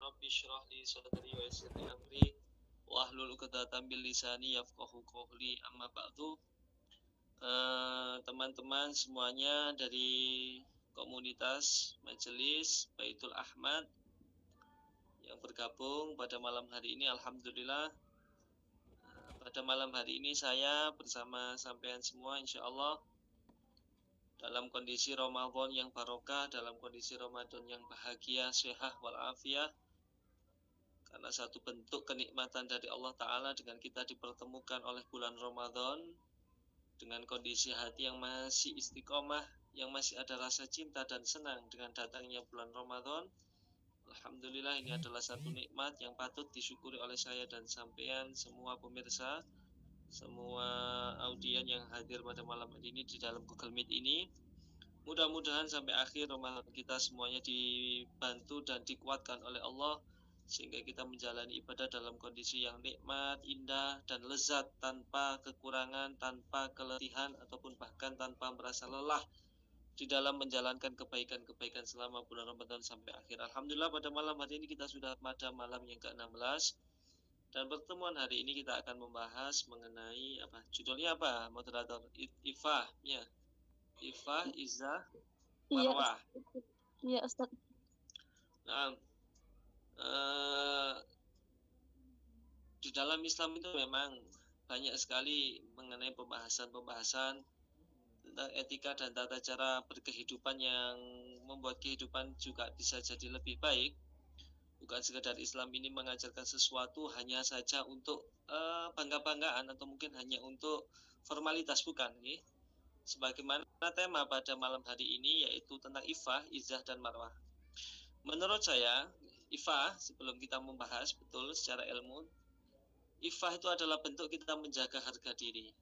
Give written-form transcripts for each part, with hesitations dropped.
Rabbi shrah li sadri wa yassir li amri wahlul 'uqdatam min lisani yafqahu qawli. Amma ba'du. Teman-teman semuanya dari komunitas Majelis Baitul Ahmad yang bergabung pada malam hari ini, alhamdulillah. Pada malam hari ini saya bersama sampean semua insyaallah dalam kondisi Ramadan yang barokah, dalam kondisi Ramadan yang bahagia, sehat walafiat. Karena satu bentuk kenikmatan dari Allah Ta'ala dengan kita dipertemukan oleh bulan Ramadan dengan kondisi hati yang masih istiqomah, yang masih ada rasa cinta dan senang dengan datangnya bulan Ramadan. Alhamdulillah, ini adalah satu nikmat yang patut disyukuri oleh saya dan sampean semua pemirsa, semua audien yang hadir pada malam ini di dalam Google Meet ini. Mudah-mudahan sampai akhir Ramadan kita semuanya dibantu dan dikuatkan oleh Allah, sehingga kita menjalani ibadah dalam kondisi yang nikmat, indah, dan lezat, tanpa kekurangan, tanpa keletihan, ataupun bahkan tanpa merasa lelah di dalam menjalankan kebaikan-kebaikan selama bulan Ramadan sampai akhir. Alhamdulillah, pada malam hari ini kita sudah pada malam yang ke-16, dan pertemuan hari ini kita akan membahas mengenai apa? Judulnya apa, moderator? Ifah, ya. Ifah, Izzah, Marwah. Iya, Ustaz. Nah, di dalam Islam itu memang banyak sekali mengenai pembahasan-pembahasan tentang etika dan tata cara berkehidupan yang membuat kehidupan juga bisa jadi lebih baik. Bukan sekedar Islam ini mengajarkan sesuatu hanya saja untuk bangga-banggaan atau mungkin hanya untuk formalitas, bukan. Sebagaimana tema pada malam hari ini yaitu tentang Ifah, Izzah, dan Marwah. Menurut saya, Ifah, sebelum kita membahas betul secara ilmu, Ifah itu adalah bentuk kita menjaga harga diri.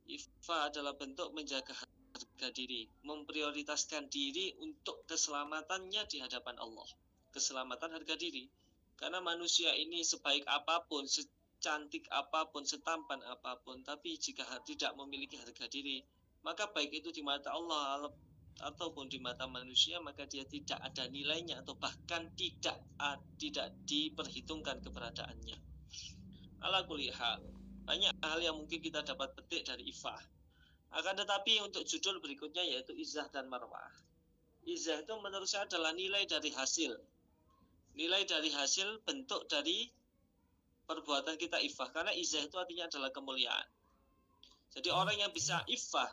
Ifah adalah bentuk menjaga harga diri, memprioritaskan diri untuk keselamatannya di hadapan Allah. Keselamatan harga diri. Karena manusia ini sebaik apapun, secantik apapun, setampan apapun, tapi jika tidak memiliki harga diri, maka baik itu di mata Allah ataupun di mata manusia, maka dia tidak ada nilainya atau bahkan tidak diperhitungkan keberadaannya. Ala kulli hal, banyak hal yang mungkin kita dapat petik dari Ifah. Akan tetapi untuk judul berikutnya yaitu Izzah dan Marwah. Izzah itu menurut saya adalah nilai dari hasil. Nilai dari hasil bentuk dari perbuatan kita Ifah. Karena Izzah itu artinya adalah kemuliaan. Jadi orang yang bisa Ifah,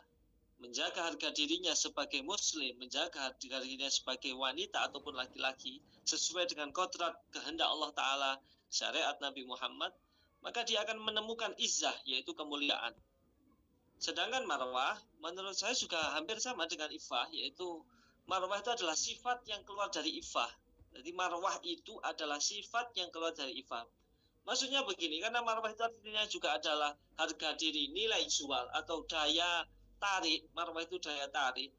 menjaga harga dirinya sebagai muslim, menjaga harga dirinya sebagai wanita ataupun laki-laki sesuai dengan kodrat kehendak Allah Ta'ala, syariat Nabi Muhammad, maka dia akan menemukan izzah, yaitu kemuliaan. Sedangkan marwah menurut saya juga hampir sama dengan ifah, yaitu marwah itu adalah sifat yang keluar dari ifah. Jadi marwah itu adalah sifat yang keluar dari ifah. Maksudnya begini, karena marwah itu artinya juga adalah harga diri, nilai jual atau daya tarik. Marwah itu daya tarik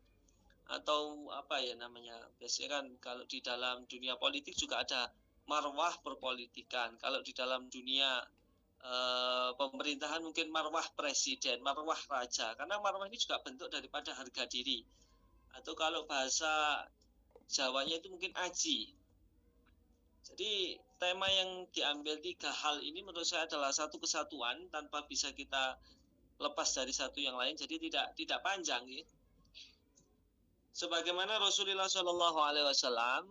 atau apa ya namanya, biasanya kan kalau di dalam dunia politik juga ada marwah perpolitikan. Kalau di dalam dunia pemerintahan mungkin marwah presiden, marwah raja, karena marwah ini juga bentuk daripada harga diri, atau kalau bahasa Jawanya itu mungkin aji. Jadi tema yang diambil tiga hal ini menurut saya adalah satu kesatuan tanpa bisa kita lepas dari satu yang lain, jadi tidak panjang ya. Sebagaimana Rasulullah SAW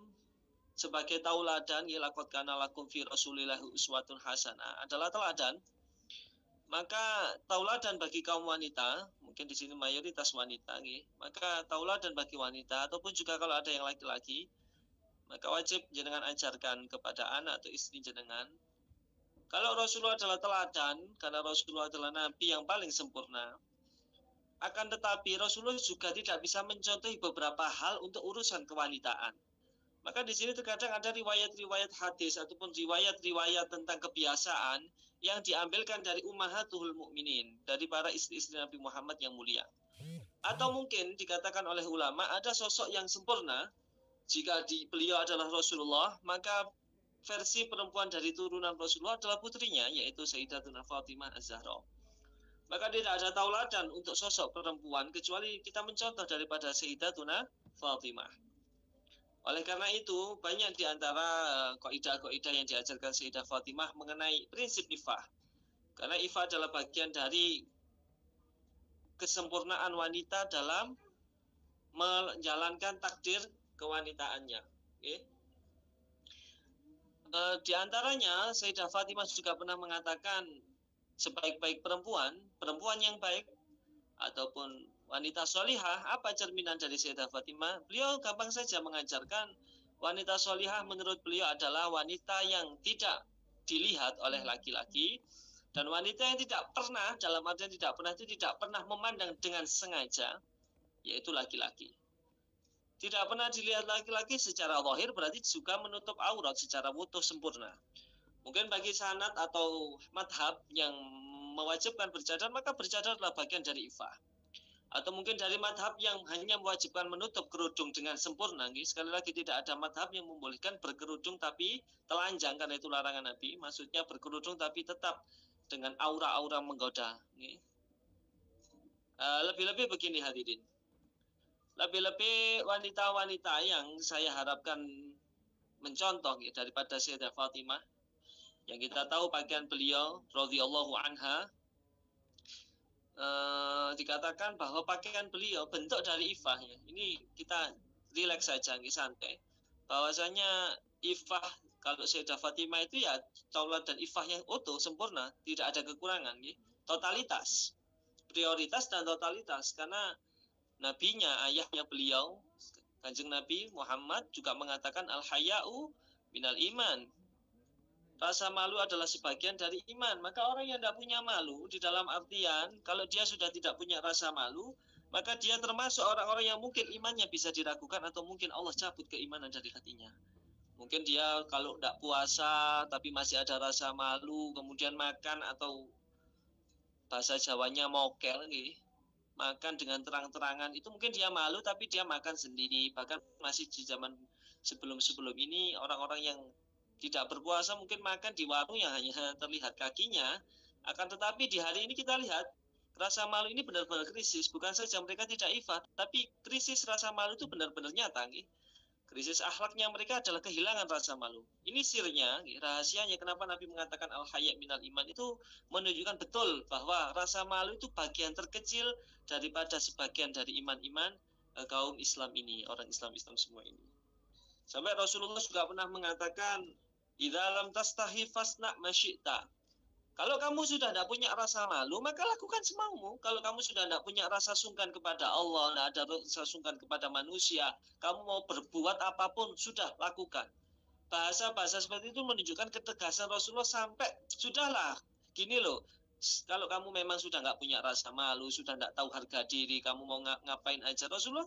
sebagai tauladan, laqad kana lakum fi Rasulillahi uswatun hasanah, adalah teladan. Maka tauladan bagi kaum wanita, mungkin di sini mayoritas wanita, maka tauladan bagi wanita ataupun juga kalau ada yang laki-laki, maka wajib jenengan ajarkan kepada anak atau istri jenengan. Kalau Rasulullah adalah teladan, karena Rasulullah adalah nabi yang paling sempurna, akan tetapi Rasulullah juga tidak bisa mencontohi beberapa hal untuk urusan kewanitaan. Maka di sini terkadang ada riwayat-riwayat hadis ataupun riwayat-riwayat tentang kebiasaan yang diambilkan dari ummahatul mukminin, dari para istri-istri Nabi Muhammad yang mulia. Atau mungkin dikatakan oleh ulama ada sosok yang sempurna. Jika beliau adalah Rasulullah, maka versi perempuan dari turunan Rasulullah adalah putrinya, yaitu Sayyidatuna Fatimah Az-Zahra. Maka tidak ada tauladan untuk sosok perempuan kecuali kita mencontoh daripada Sayyidatuna Fatimah. Oleh karena itu, banyak di antara kaidah-kaidah yang diajarkan Sayyidah Fatimah mengenai prinsip ifah. Karena ifah adalah bagian dari kesempurnaan wanita dalam menjalankan takdir kewanitaannya. Okay? Di antaranya, Sayyidah Fatimah juga pernah mengatakan sebaik-baik perempuan, perempuan yang baik ataupun wanita solihah, apa cerminan dari Sayyidah Fatimah? Beliau gampang saja mengajarkan wanita solihah menurut beliau adalah wanita yang tidak dilihat oleh laki-laki, dan wanita yang tidak pernah, dalam artian tidak pernah itu tidak pernah memandang dengan sengaja, yaitu laki-laki. Tidak pernah dilihat laki-laki secara zahir berarti juga menutup aurat secara utuh sempurna. Mungkin bagi sanad atau madhab yang mewajibkan bercadar, maka bercadar adalah bagian dari ifah. Atau mungkin dari madhab yang hanya mewajibkan menutup kerudung dengan sempurna. Sekali lagi, tidak ada madhab yang membolehkan berkerudung tapi telanjang, karena itu larangan Nabi. Maksudnya berkerudung tapi tetap dengan aura-aura menggoda. Lebih-lebih begini hadirin. Lebih-lebih wanita-wanita yang saya harapkan mencontoh daripada Sayyidah Fatimah, yang kita tahu pakaian beliau radhiyallahu anha, dikatakan bahwa pakaian beliau bentuk dari ifah. Ini kita rileks saja, santai. Bahwasanya ifah, kalau Sayyidah Fatimah itu ya taulat dan ifah yang utuh sempurna, tidak ada kekurangan. Totalitas, prioritas dan totalitas. Karena nabinya, ayahnya beliau, Kanjeng Nabi Muhammad juga mengatakan al-haya'u minal iman. Rasa malu adalah sebagian dari iman. Maka orang yang tidak punya malu, di dalam artian kalau dia sudah tidak punya rasa malu, maka dia termasuk orang-orang yang mungkin imannya bisa diragukan, atau mungkin Allah cabut keimanan dari hatinya. Mungkin dia kalau tidak puasa tapi masih ada rasa malu, kemudian makan, atau bahasa Jawanya mokel makan dengan terang-terangan, itu mungkin dia malu tapi dia makan sendiri. Bahkan masih di zaman sebelum-sebelum ini, orang-orang yang tidak berpuasa mungkin makan di warung yang hanya terlihat kakinya. Akan tetapi di hari ini kita lihat rasa malu ini benar-benar krisis. Bukan saja mereka tidak ifah, tapi krisis rasa malu itu benar-benar nyata. Krisis akhlaknya mereka adalah kehilangan rasa malu. Ini sirnya, rahasianya kenapa Nabi mengatakan al-haya' minal iman, itu menunjukkan betul bahwa rasa malu itu bagian terkecil daripada sebagian dari iman-iman kaum Islam ini, orang Islam-Islam semua ini. Sampai Rasulullah juga pernah mengatakan, idza lam tastahi fasna ma syi'ta. Kalau kamu sudah tidak punya rasa malu, maka lakukan semaumu. Kalau kamu sudah tidak punya rasa sungkan kepada Allah, tidak ada rasa sungkan kepada manusia, kamu mau berbuat apapun, sudah lakukan. Bahasa-bahasa seperti itu menunjukkan ketegasan Rasulullah sampai, sudahlah, gini loh, kalau kamu memang sudah nggak punya rasa malu, sudah tidak tahu harga diri, kamu mau ngapain aja, Rasulullah,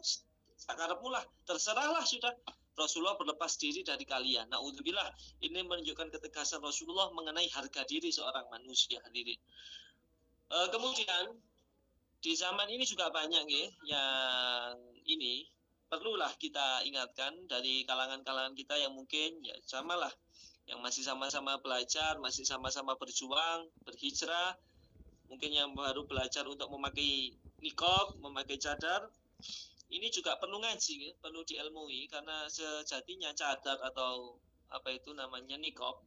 sakarepmu lah, terserahlah sudah. Rasulullah berlepas diri dari kalian. Na'udzubillah, ini menunjukkan ketegasan Rasulullah mengenai harga diri seorang manusia, hadirin. Kemudian di zaman ini juga banyak yang ini perlulah kita ingatkan dari kalangan-kalangan kita yang mungkin ya samalah, yang masih sama-sama belajar, masih sama-sama berjuang, berhijrah, mungkin yang baru belajar untuk memakai niqab, memakai cadar. Ini juga perlu ngaji, perlu diilmui, karena sejatinya cadar atau apa itu namanya niqab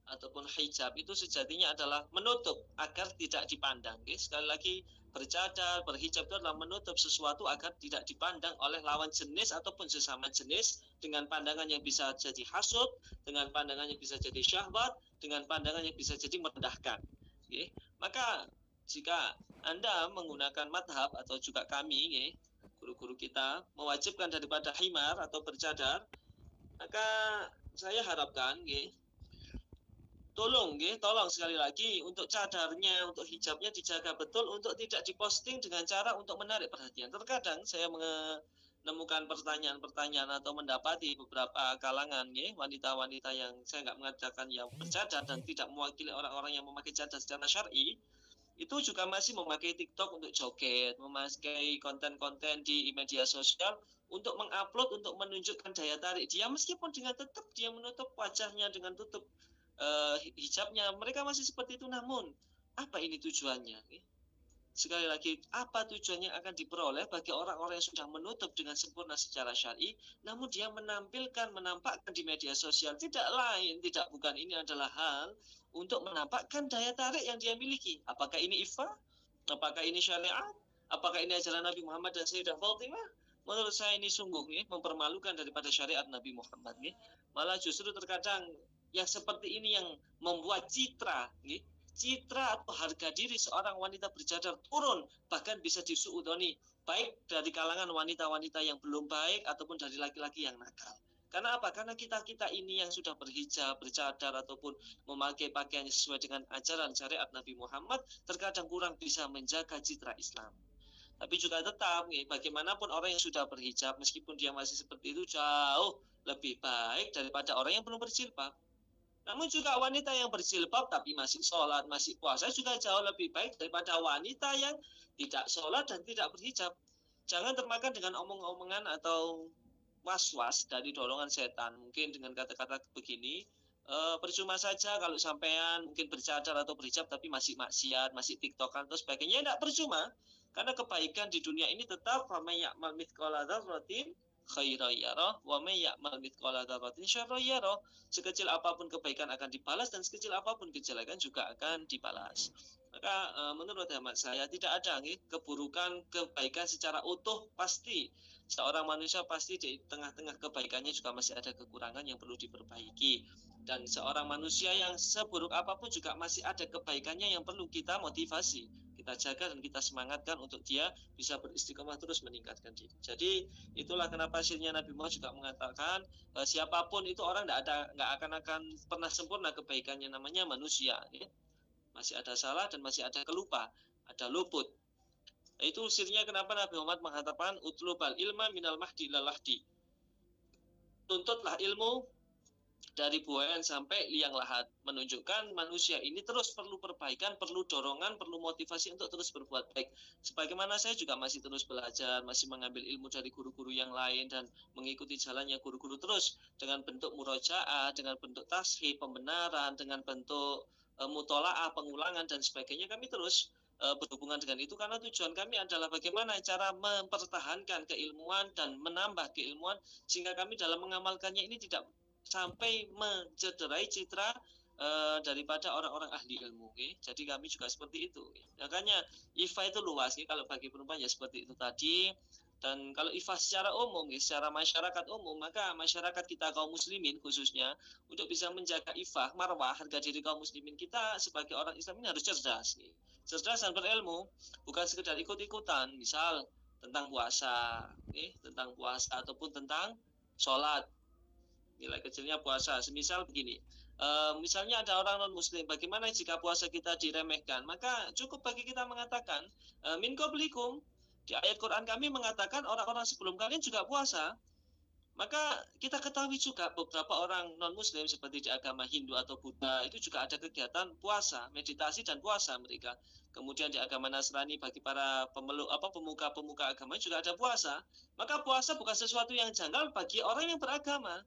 ataupun hijab itu sejatinya adalah menutup agar tidak dipandang. Sekali lagi, bercadar, berhijab itu adalah menutup sesuatu agar tidak dipandang oleh lawan jenis ataupun sesama jenis dengan pandangan yang bisa jadi hasud, dengan pandangan yang bisa jadi syahwat, dengan pandangan yang bisa jadi merendahkan. Maka jika Anda menggunakan madhab atau juga kami, guru-guru kita mewajibkan daripada himar atau bercadar, maka saya harapkan, tolong sekali lagi untuk cadarnya, untuk hijabnya dijaga betul, untuk tidak diposting dengan cara untuk menarik perhatian. Terkadang saya menemukan pertanyaan-pertanyaan atau mendapati beberapa kalangan, wanita-wanita yang saya nggak mengatakan yang bercadar dan tidak mewakili orang-orang yang memakai cadar secara syar'i, itu juga masih memakai TikTok untuk joget, memakai konten-konten di media sosial untuk mengupload, untuk menunjukkan daya tarik dia, meskipun dengan tetap dia menutup wajahnya dengan tutup hijabnya. Mereka masih seperti itu. Namun apa ini tujuannya? Sekali lagi, apa tujuannya akan diperoleh bagi orang-orang yang sudah menutup dengan sempurna secara syar'i, namun dia menampakkan di media sosial, tidak lain, tidak bukan, ini adalah hal untuk menampakkan daya tarik yang dia miliki. Apakah ini iffah? Apakah ini syariat? Apakah ini ajaran Nabi Muhammad dan Sayyidah Fatimah? Menurut saya ini sungguh mempermalukan daripada syariat Nabi Muhammad. Malah justru terkadang yang seperti ini yang membuat citra atau harga diri seorang wanita bercadar turun, bahkan bisa disuudoni, baik dari kalangan wanita-wanita yang belum baik ataupun dari laki-laki yang nakal. Karena apa? Karena kita ini yang sudah berhijab, bercadar ataupun memakai pakaian sesuai dengan ajaran syariat Nabi Muhammad, terkadang kurang bisa menjaga citra Islam. Tapi juga tetap bagaimanapun orang yang sudah berhijab, meskipun dia masih seperti itu, jauh lebih baik daripada orang yang belum berjilbab. Namun juga wanita yang berjilbab tapi masih sholat, masih puasa juga jauh lebih baik daripada wanita yang tidak sholat dan tidak berhijab. Jangan termakan dengan omong-omongan atau was-was dari dorongan setan. Mungkin dengan kata-kata begini, percuma saja kalau sampean mungkin bercadar atau berhijab tapi masih maksiat, masih tiktokan atau sebagainya. Tidak percuma, karena kebaikan di dunia ini tetap may ya'mal mithqala dzarratin khairan yarah wa may ya'mal mithqala dzarratin syarran yarah. Sekecil apapun kebaikan akan dibalas dan sekecil apapun kejelekan juga akan dibalas. Maka menurut hemat saya tidak ada keburukan kebaikan secara utuh. Pasti seorang manusia pasti di tengah-tengah kebaikannya juga masih ada kekurangan yang perlu diperbaiki. Dan seorang manusia yang seburuk apapun juga masih ada kebaikannya yang perlu kita motivasi, kita jaga dan kita semangatkan untuk dia bisa beristiqomah terus meningkatkan diri. Jadi itulah kenapa akhirnya Nabi Muhammad juga mengatakan siapapun itu orang nggak akan pernah sempurna kebaikannya, namanya manusia. Masih ada salah dan masih ada kelupa, ada luput. Itu sirnya kenapa Nabi Muhammad mengatakan utlubal ilma minal mahdi ilal lahdi. Tuntutlah ilmu dari buayan sampai liang lahat, menunjukkan manusia ini terus perlu perbaikan, perlu dorongan, perlu motivasi untuk terus berbuat baik. Sebagaimana saya juga masih terus belajar, masih mengambil ilmu dari guru-guru yang lain dan mengikuti jalannya guru-guru terus dengan bentuk murojaah, dengan bentuk tashih, pembenaran, dengan bentuk mutolaah, pengulangan dan sebagainya. Kami terus berhubungan dengan itu karena tujuan kami adalah bagaimana cara mempertahankan keilmuan dan menambah keilmuan sehingga kami dalam mengamalkannya ini tidak sampai mencederai citra daripada orang-orang ahli ilmu. Jadi kami juga seperti itu. Makanya IFA itu luas. Kalau bagi perempuan ya seperti itu tadi. Dan kalau IFA secara umum, secara masyarakat umum, maka masyarakat kita kaum muslimin khususnya untuk bisa menjaga IFA, marwah, harga diri kaum muslimin, kita sebagai orang Islam ini harus cerdas. Cerdas dan berilmu, bukan sekedar ikut-ikutan. Misal tentang puasa, tentang puasa ataupun tentang sholat. Nilai kecilnya puasa. Semisal begini, misalnya ada orang non muslim, bagaimana jika puasa kita diremehkan? Maka cukup bagi kita mengatakan min qablikum, di ayat Quran kami mengatakan orang-orang sebelum kalian juga puasa. Maka kita ketahui juga beberapa orang non muslim seperti di agama Hindu atau Buddha itu juga ada kegiatan puasa, meditasi dan puasa mereka. Kemudian di agama Nasrani bagi para pemuka-pemuka agama juga ada puasa. Maka puasa bukan sesuatu yang janggal bagi orang yang beragama.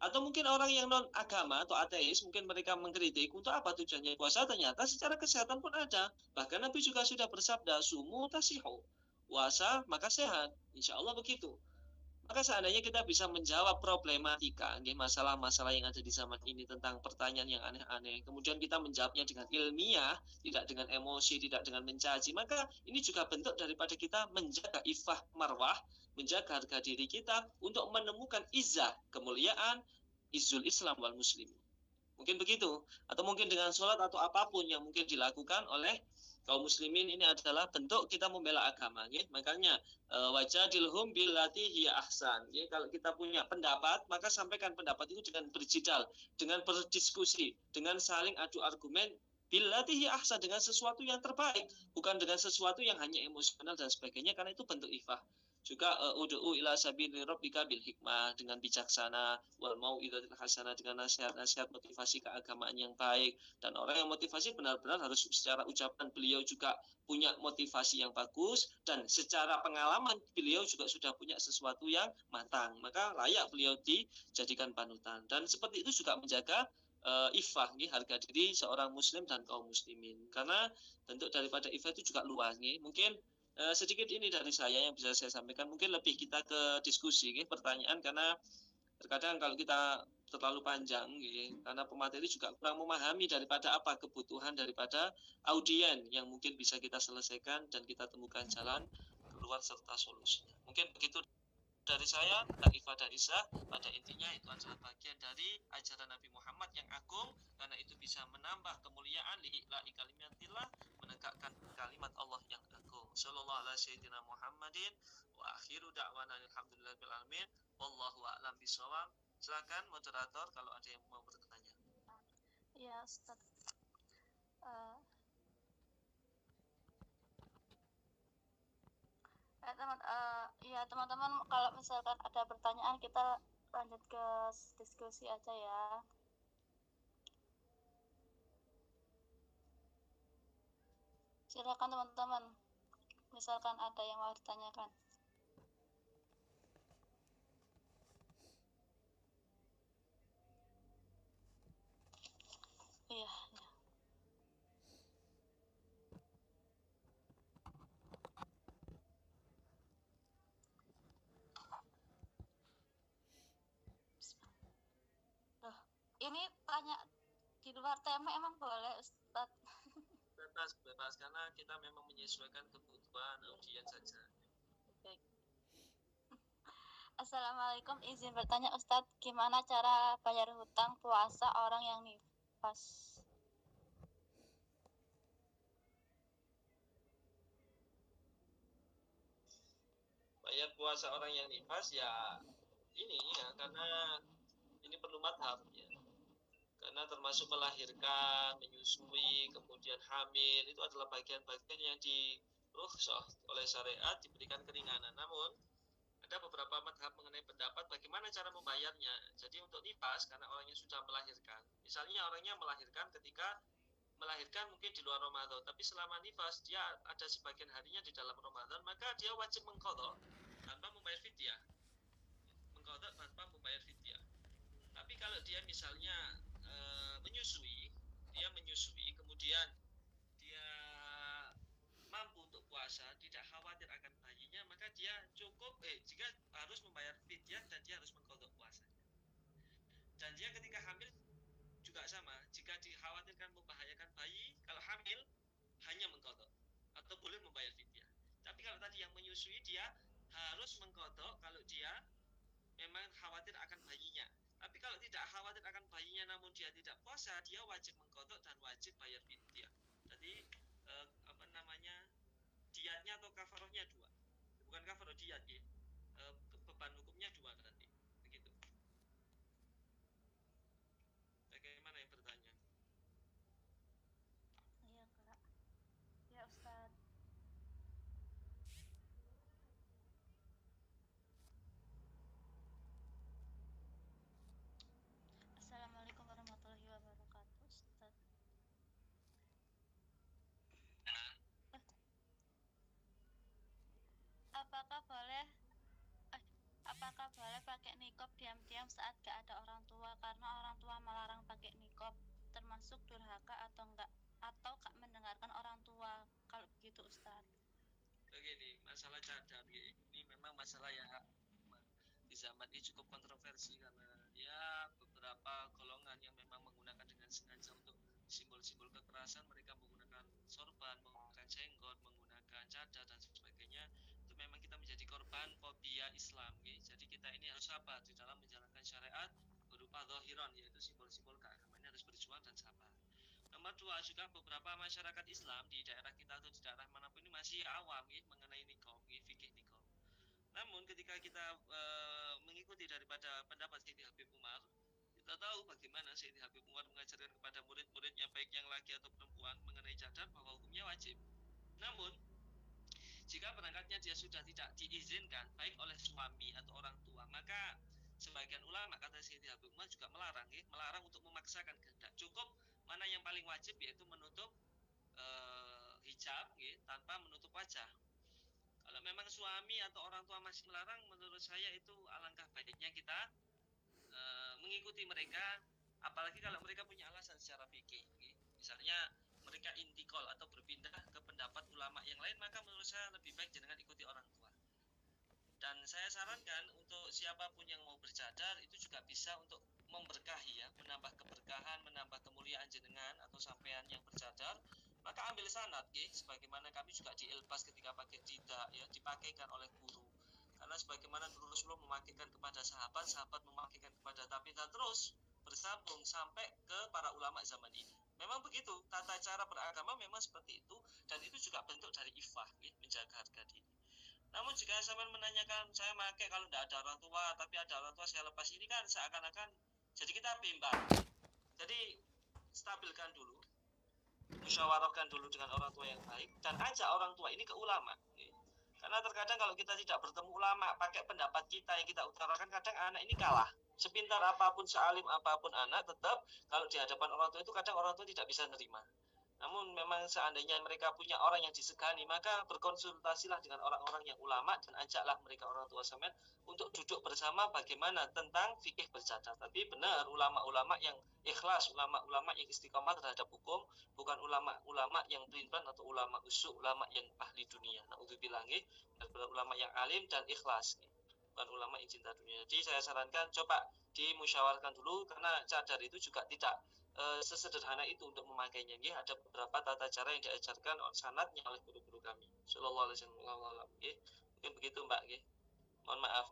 Atau mungkin orang yang non agama atau ateis, mungkin mereka mengkritik untuk apa tujuannya puasa, ternyata secara kesehatan pun ada. Bahkan Nabi juga sudah bersabda, sumu tasihu, puasa maka sehat, insya Allah begitu. Maka seandainya kita bisa menjawab problematika, masalah-masalah yang ada di zaman ini tentang pertanyaan yang aneh-aneh, kemudian kita menjawabnya dengan ilmiah, tidak dengan emosi, tidak dengan mencaci, maka ini juga bentuk daripada kita menjaga iffah marwah, menjaga harga diri kita untuk menemukan izzah, kemuliaan, izzul Islam wal muslim. Mungkin begitu, atau mungkin dengan sholat atau apapun yang mungkin dilakukan oleh kaum muslimin, ini adalah bentuk kita membela agama. Makanya wajadilhum billati hiya ahsan. Kalau kita punya pendapat, maka sampaikan pendapat itu dengan berjidal, dengan berdiskusi, dengan saling adu argumen, billati hiya ahsan, dengan sesuatu yang terbaik, bukan dengan sesuatu yang hanya emosional dan sebagainya, karena itu bentuk ifah. Juga ud'u ila sabili rabbika bil hikmah, dengan bijaksana, wal mau'izatil hasanah, dengan nasihat-nasihat motivasi keagamaan yang baik. Dan orang yang motivasi benar-benar harus secara ucapan beliau juga punya motivasi yang bagus, dan secara pengalaman beliau juga sudah punya sesuatu yang matang, maka layak beliau dijadikan panutan. Dan seperti itu juga menjaga ifah nih, harga diri seorang muslim dan kaum muslimin. Karena bentuk daripada ifah itu juga luas nih. Mungkin sedikit ini dari saya yang bisa saya sampaikan. Mungkin lebih kita ke diskusi nih, pertanyaan, karena terkadang kalau kita terlalu panjang nih, karena pemateri juga kurang memahami daripada apa kebutuhan daripada audien yang mungkin bisa kita selesaikan dan kita temukan jalan keluar serta solusinya. Mungkin begitu dari saya, Kak Ifa dan Isa. Pada intinya itu adalah bagian dari ajaran Nabi Muhammad yang agung, karena itu bisa menambah kemuliaan li'ila'i kalimatillah, menegakkan kalimat Allah yang agung. Sallallahu alaihi sayyidina Muhammadin wa akhiru da'wana alhamdulillahil alamin. Wallahu a'lam bishawab. Silakan moderator kalau ada yang mau bertanya. Ya, Ustaz. Teman-teman, kalau misalkan ada pertanyaan kita lanjut ke diskusi aja ya. Silakan teman-teman, misalkan ada yang mau ditanyakan. Iya. Loh, ini tanya di luar tema emang boleh, Ustadz? Bebas, karena kita memang menyesuaikan kebutuhan audien saja. Baik. Assalamualaikum, izin bertanya Ustadz, gimana cara bayar hutang puasa orang yang nifas? Bayar puasa orang yang nifas ya ini ya, karena ini perlu madhab ya. Karena termasuk melahirkan, menyusui, kemudian hamil, itu adalah bagian-bagian yang dirukhsah oleh syariat, diberikan keringanan. Namun ada beberapa madhab mengenai pendapat bagaimana cara membayarnya. Jadi untuk nifas, karena orangnya sudah melahirkan, misalnya orangnya melahirkan ketika melahirkan mungkin di luar Ramadan, tapi selama nifas dia ada sebagian harinya di dalam Ramadan, maka dia wajib mengqadha tanpa membayar fidyah. Mengqadha tanpa membayar fidyah. Tapi kalau dia misalnya menyusui, kemudian dia mampu untuk puasa, tidak khawatir akan bayinya, maka dia cukup jika harus membayar fidyah dan dia harus mengqadha puasanya. Dan dia ketika hamil juga sama, jika dikhawatirkan membahayakan bayi, kalau hamil hanya mengqadha atau boleh membayar fidyah. Tapi kalau tadi yang menyusui, dia harus mengqadha kalau dia memang khawatir akan bayinya. Tapi kalau tidak khawatir akan bayinya namun dia tidak puasa, dia wajib mengqadha dan wajib bayar fidyah. Jadi diatnya atau kafarohnya dua. Bukan kafaroh, diat ya. Beban hukumnya dua nanti. Begitu. Bagaimana yang bertanya? Iya, Kak. Ya, Ustaz. Assalamualaikum warahmatullahi wabarakatuh, Ustaz. Apakah boleh pakai niqab diam-diam saat gak ada orang tua karena orang tua melarang pakai niqab, termasuk durhaka atau enggak, atau gak mendengarkan orang tua? Kalau begitu, Ustaz. Begini, masalah cadar ini memang masalah yang di zaman ini cukup kontroversi, karena ya beberapa golongan yang memang menggunakan dengan sengaja untuk simbol-simbol kekerasan, mereka menggunakan sorban, menggunakan jenggot, menggunakan cadar dan sebagainya. Itu memang kita menjadi korban fobia Islam gitu. Jadi kita ini harus sabar di dalam menjalankan syariat berupa zahiran, yaitu simbol-simbol keagamaan, harus berjuang dan sabar. Nomor dua, juga beberapa masyarakat Islam di daerah kita atau di daerah manapun ini masih awam mengenai niqab, fikih niqab. Namun ketika kita mengikuti daripada pendapat Sayyidi Habib Umar, kita tahu bagaimana Sayyidi Habib Umar mengajarkan kepada murid-muridnya, baik yang laki atau perempuan, mengenai cadar bahwa hukumnya wajib. Namun jika berangkatnya dia sudah tidak diizinkan baik oleh suami atau orang tua, maka sebagian ulama, kata Sayyidi Habib Umar, juga melarang untuk memaksakan kehendak. Cukup mana yang paling wajib, yaitu menutup hijab tanpa menutup wajah. Kalau memang suami atau orang tua masih melarang, menurut saya itu alangkah baiknya kita mengikuti mereka Apalagi kalau mereka punya alasan secara fikih, misalnya mereka intikal atau berpindah ke pendapat ulama yang lain, maka menurut saya lebih baik jenengan ikuti orang tua. Dan saya sarankan untuk siapapun yang mau bercadar itu juga bisa untuk memberkahi ya, menambah keberkahan, menambah kemuliaan jenengan atau sampean yang bercadar, maka ambil sanad sebagaimana kami juga diilbas ketika pakai tidak ya, dipakaikan oleh guru. Karena sebagaimana dulu Rasulullah memakaikan kepada sahabat, sahabat memakaikan kepada tabi'in, dan terus bersambung sampai ke para ulama zaman ini. Memang begitu, tata cara beragama memang seperti itu, dan itu juga bentuk dari ifah, menjaga harga diri. Namun jika sampean menanyakan, saya pakai kalau tidak ada orang tua, tapi ada orang tua saya lepas, ini kan seakan-akan jadi kita bimbang. Jadi stabilkan dulu, musyawarahkan dulu dengan orang tua yang baik, dan ajak orang tua ini ke ulama. Karena terkadang kalau kita tidak bertemu ulama, pakai pendapat kita yang kita utarakan, kadang anak ini kalah. Sepintar apapun, sealim apapun anak, tetap kalau di hadapan orang tua itu kadang orang tua tidak bisa nerima. Namun memang seandainya mereka punya orang yang disegani, maka berkonsultasilah dengan orang-orang yang ulama dan ajaklah mereka orang tua sampean untuk duduk bersama bagaimana tentang fikih bercadar. Tapi benar, ulama-ulama yang ikhlas, ulama-ulama yang istiqomah terhadap hukum, bukan ulama-ulama yang pelin-pelan atau ulama usuk, ulama yang ahli dunia. Na'udzubillah, benar-benar ulama yang alim dan ikhlas, bukan ulama yang cinta dunia. Jadi saya sarankan coba dimusyawarahkan dulu, karena cadar itu juga tidak sesederhana itu untuk memakainya. Ada beberapa tata cara yang diajarkan sanadnya oleh guru-guru kami. Sallallahu alaihi wasallam. Mungkin begitu Mbak. Mohon maaf.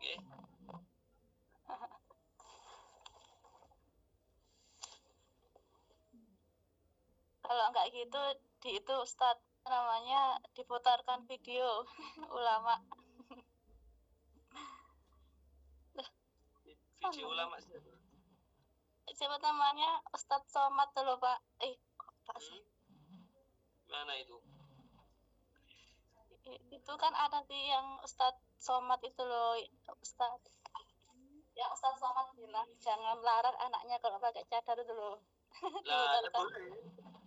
Kalau nggak gitu di itu Ustadz namanya diputarkan video ulama. Video ulama siapa namanya? Ustadz Somad dulu Pak. Pak sih. Mana itu? Itu kan ada sih yang Ustadz Somad itu loh, Ustadz. Yang Ustadz Somad bilang jangan larang anaknya kalau pakai cadar itu loh. Lah, ya boleh.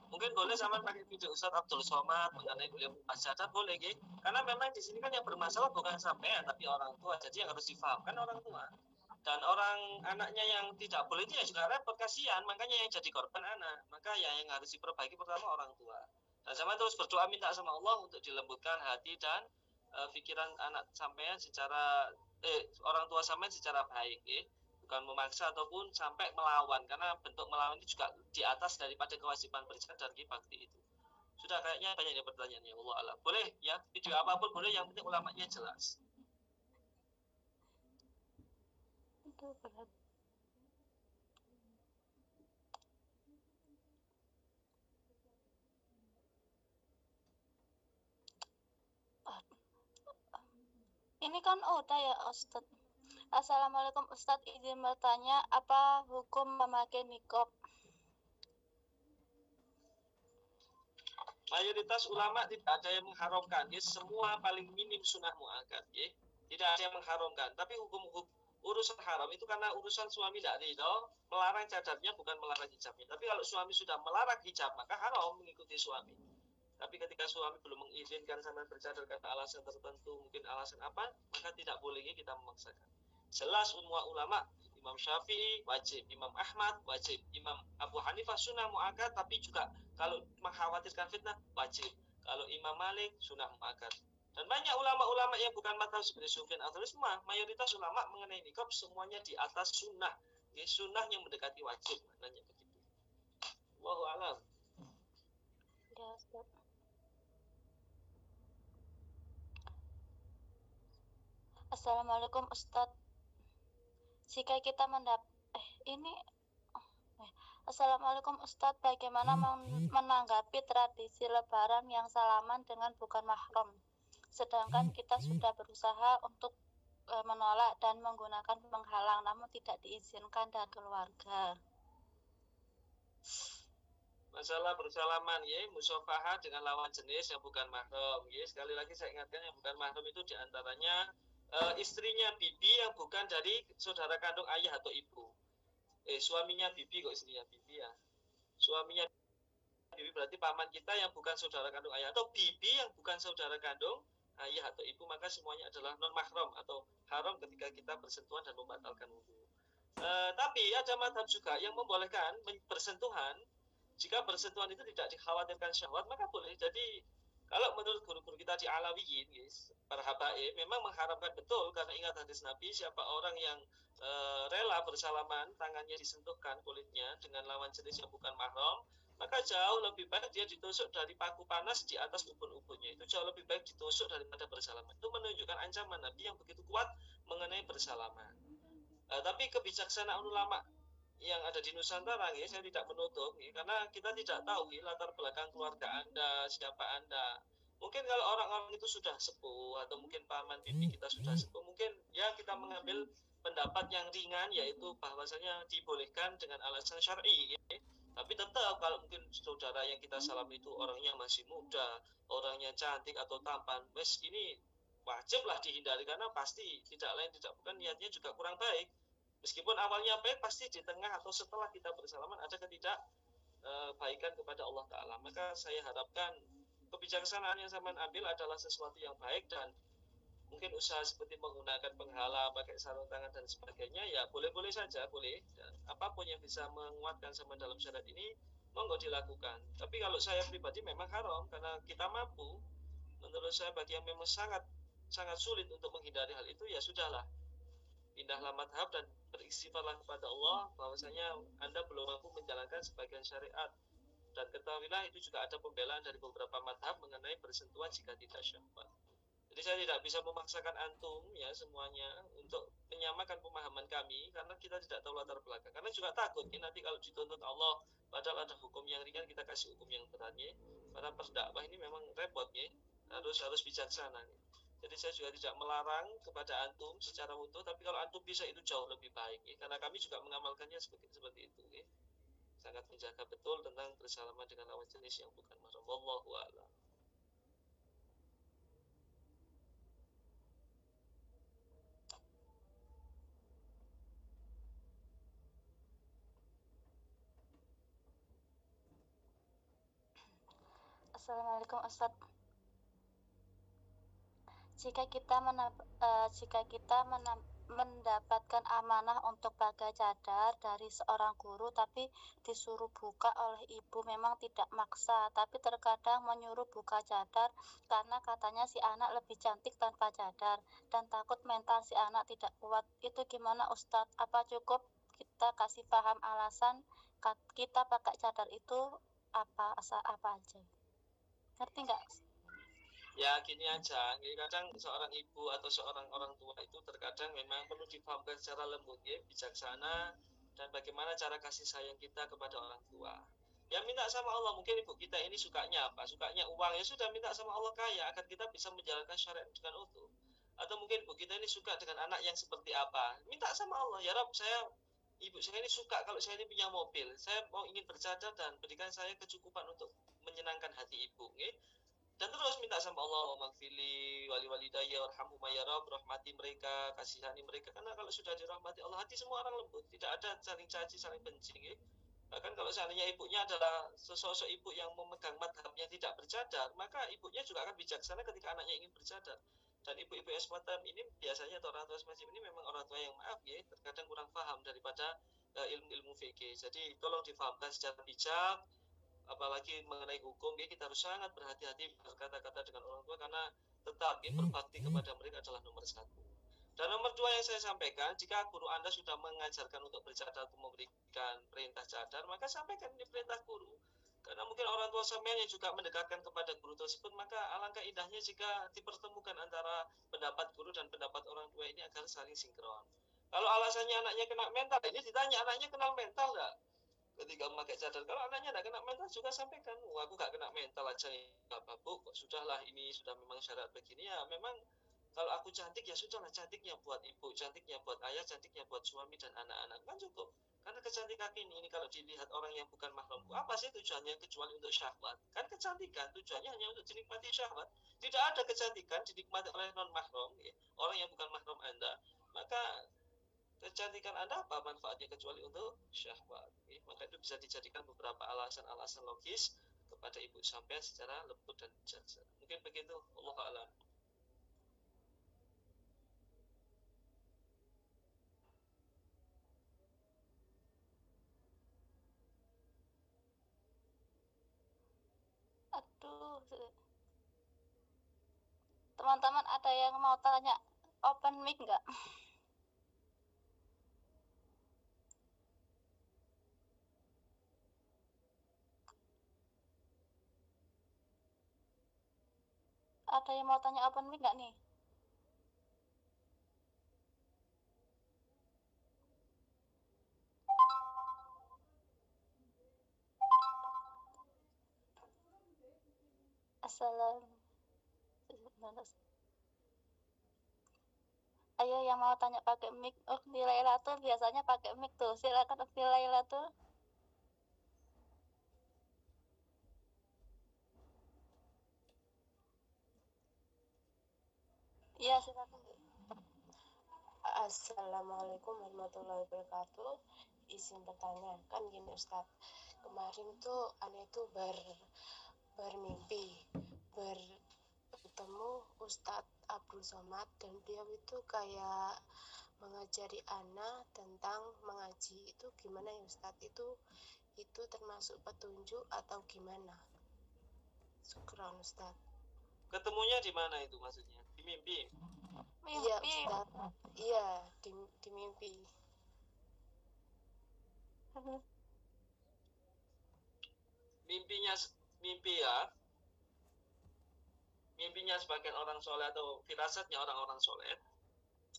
Mungkin boleh sama pakai video Ustadz Abdul Somad mengenai kuliah cadar boleh, karena memang di sini kan yang bermasalah bukan sampean tapi orang tua. Jadi yang harus difahamkan orang tua. Dan orang anaknya yang tidak boleh itu ya juga repot, kasihan, makanya yang jadi korban anak. Maka ya yang harus diperbaiki pertama orang tua. Dan sama terus berdoa minta sama Allah untuk dilembutkan hati dan pikiran anak sampean secara orang tua sampean secara baik, bukan memaksa ataupun sampai melawan, karena bentuk melawan itu juga di atas daripada kewajiban bercadar bakti itu. Sudah kayaknya banyak yang pertanyaannya, Allah alam. Boleh ya, video apapun boleh, yang penting ulamanya jelas. Berat. Ini kan udah ya Ustadz. Assalamualaikum Ustadz, izin bertanya, apa hukum memakai niqab? Mayoritas ulama tidak ada yang mengharamkan, semua paling minim sunnah muakkad, tidak ada yang mengharamkan. Tapi hukum urusan haram itu karena urusan suami tidak ridho, melarang cadarnya bukan melarang hijabnya. Tapi kalau suami sudah melarang hijab, maka haram mengikuti suami. Tapi ketika suami belum mengizinkan sama bercadar karena alasan tertentu, mungkin alasan apa, maka tidak boleh kita memaksakan. Jelas semua ulama, Imam Syafi'i wajib, Imam Ahmad wajib, Imam Abu Hanifah sunnah muakkad, tapi juga kalau mengkhawatirkan fitnah wajib. Kalau Imam Malik sunnah muakkad. Dan banyak ulama-ulama yang bukan mazhab seperti Sufyan Ats-Tsauri, semua mayoritas ulama mengenai niqab semuanya di atas sunnah, sunnah yang mendekati wajib, maknanya begitu. Wallahu a'lam. Ya, Ustaz. Assalamualaikum Ustadz. Jika kita Assalamualaikum Ustadz, bagaimana menanggapi tradisi lebaran yang salaman dengan bukan mahram, sedangkan kita sudah berusaha untuk menolak dan menggunakan penghalang, namun tidak diizinkan dari keluarga. Masalah bersalaman, musafahah dengan lawan jenis yang bukan mahram, sekali lagi saya ingatkan, yang bukan mahram itu diantaranya istrinya bibi yang bukan dari saudara kandung ayah atau ibu. Suaminya bibi kok, istrinya bibi ya. Suaminya bibi berarti paman kita yang bukan saudara kandung ayah, atau bibi yang bukan saudara kandung ayah atau ibu, maka semuanya adalah non mahram atau haram ketika kita bersentuhan dan membatalkan wudu. Tapi ada madhab juga yang membolehkan bersentuhan. Jika bersentuhan itu tidak dikhawatirkan syahwat, maka boleh. Jadi kalau menurut guru-guru kita di Alawiyin, guys, para habaib memang mengharamkan betul, karena ingat hadis Nabi, siapa orang yang rela bersalaman, tangannya disentuhkan kulitnya dengan lawan jenis yang bukan mahram, maka jauh lebih baik dia ditusuk dari paku panas di atas ubun-ubunnya. Itu jauh lebih baik ditusuk daripada bersalaman. Itu menunjukkan ancaman Nabi yang begitu kuat mengenai bersalaman. Tapi kebijaksanaan ulama yang ada di Nusantara, ya, saya tidak menutup, ya, karena kita tidak tahu ya, latar belakang keluarga Anda, siapa Anda. Mungkin kalau orang-orang itu sudah sepuh, atau mungkin paman bibi kita sudah sepuh, mungkin ya kita mengambil pendapat yang ringan, yaitu bahwasanya dibolehkan dengan alasan syar'i. Ya. Tapi tetap kalau mungkin saudara yang kita salam itu orangnya masih muda, orangnya cantik atau tampan, wes ini wajiblah dihindari, karena pasti tidak lain tidak bukan niatnya juga kurang baik. Meskipun awalnya baik, pasti di tengah atau setelah kita bersalaman ada ketidakbaikan kepada Allah Ta'ala. Maka saya harapkan kebijaksanaan yang saya ambil adalah sesuatu yang baik, dan mungkin usaha seperti menggunakan penghala, pakai sarung tangan dan sebagainya, ya boleh-boleh saja, boleh. Dan apapun yang bisa menguatkan sama dalam syariat ini, monggo dilakukan. Tapi kalau saya pribadi memang haram, karena kita mampu. Menurut saya bagi yang memang sangat sulit untuk menghindari hal itu, ya sudahlah, pindahlah madhab dan beristighfarlah kepada Allah bahwasanya Anda belum mampu menjalankan sebagian syariat. Dan ketahuilah itu juga ada pembelaan dari beberapa madhab mengenai bersentuhan jika tidak syahwat. Jadi saya tidak bisa memaksakan antum ya semuanya untuk menyamakan pemahaman kami, karena kita tidak tahu latar belakang. Karena juga takut ya, nanti kalau dituntut Allah padahal ada hukum yang ringan, kita kasih hukum yang berat ya. Para pendakwah ini memang repot ya, harus bijaksana ya. Jadi saya juga tidak melarang kepada antum secara utuh, tapi kalau antum bisa itu jauh lebih baik, ya. Karena kami juga mengamalkannya seperti itu, ya. Sangat menjaga betul tentang bersalaman dengan lawan jenis yang bukan mahram. Wallahu a'lam. Assalamualaikum Ustaz. Jika kita mendapatkan amanah untuk pakai cadar dari seorang guru tapi disuruh buka oleh ibu, memang tidak maksa, tapi terkadang menyuruh buka cadar karena katanya si anak lebih cantik tanpa cadar dan takut mental si anak tidak kuat. Itu gimana Ustadz? Apa cukup kita kasih paham alasan kita pakai cadar itu apa aja? Ngerti nggak? Ya gini aja, kadang seorang ibu atau seorang orang tua itu terkadang memang perlu dipahamkan secara lembut ya, bijaksana, dan bagaimana cara kasih sayang kita kepada orang tua. Ya minta sama Allah, mungkin ibu kita ini sukanya apa? Sukanya uang, ya sudah minta sama Allah kaya agar kita bisa menjalankan syariat dengan utuh. Atau mungkin ibu kita ini suka dengan anak yang seperti apa? Minta sama Allah, ya Rabb, ibu saya ini suka kalau saya ini punya mobil, saya mau ingin bercadar dan berikan saya kecukupan untuk menyenangkan hati ibu, ya. Dan terus minta sama Allah, maghfirli wali walidayya warhamhuma ya Rabb, rahmati mereka, kasihani mereka, karena kalau sudah dirahmati Allah, hati semua orang lembut, tidak ada saling caci, saling benci, ya. Bahkan kalau seandainya ibunya adalah sosok ibu yang memegang madhab yang tidak bercadar, maka ibunya juga akan bijaksana ketika anaknya ingin bercadar. Dan ibu-ibu yang semacam ini biasanya, atau orang tua semacam ini memang orang tua yang maaf ya, terkadang kurang paham daripada ilmu-ilmu fikih. Jadi tolong difahamkan secara bijak, apalagi mengenai hukum ya, kita harus sangat berhati-hati berkata-kata dengan orang tua, karena tetap ya, berbakti kepada mereka adalah nomor satu. Dan nomor dua yang saya sampaikan, jika guru Anda sudah mengajarkan untuk bercadar atau memberikan perintah cadar, maka sampaikan ini perintah guru. Karena mungkin orang tua sampean yang juga mendekatkan kepada guru tersebut, maka alangkah indahnya jika dipertemukan antara pendapat guru dan pendapat orang tua ini agar saling sinkron. Kalau alasannya anaknya kena mental, ini ditanya anaknya kenal mental nggak ketika memakai cadar. Kalau anaknya nggak kena mental, juga sampaikan, aku nggak kena mental aja, nggak apa-apa kok, sudahlah, ini sudah memang syarat begini ya, memang kalau aku cantik ya sudahlah, cantiknya buat ibu, cantiknya buat ayah, cantiknya buat suami dan anak-anak, kan cukup. Karena kecantikan ini kalau dilihat orang yang bukan mahramku, apa sih tujuannya kecuali untuk syahwat? Kan kecantikan tujuannya hanya untuk dinikmati syahwat. Tidak ada kecantikan dinikmati oleh non mahram, ya, orang yang bukan mahram Anda. Maka kecantikan Anda apa manfaatnya kecuali untuk syahwat, ya. Maka itu bisa dijadikan beberapa alasan-alasan logis kepada ibu sampean secara lembut dan bijaksana. Mungkin begitu, Allahu a'lam. Aduh, teman-teman ada yang mau tanya open mic nggak? Ada yang mau tanya open mic nggak nih? Assalamualaikum. Ayo yang mau tanya pakai mic. Ukti Lailatul biasanya pakai mic tuh. Silakan Ukti Lailatul. Iya, silakan. Assalamualaikum warahmatullahi wabarakatuh. Izin bertanya, kan gini Ustadz, kemarin tuh aneh tuh bermimpi bertemu Ustadz Abdul Somad, dan beliau itu kayak mengajari Ana tentang mengaji. Itu gimana ya Ustadz? Itu termasuk petunjuk atau gimana? Syukran Ustadz. Ketemunya di mana itu maksudnya? Di mimpi? Iya Ustadz, iya di mimpi. Mimpi ya. Mimpinya sebagian orang soleh atau firasatnya orang-orang soleh,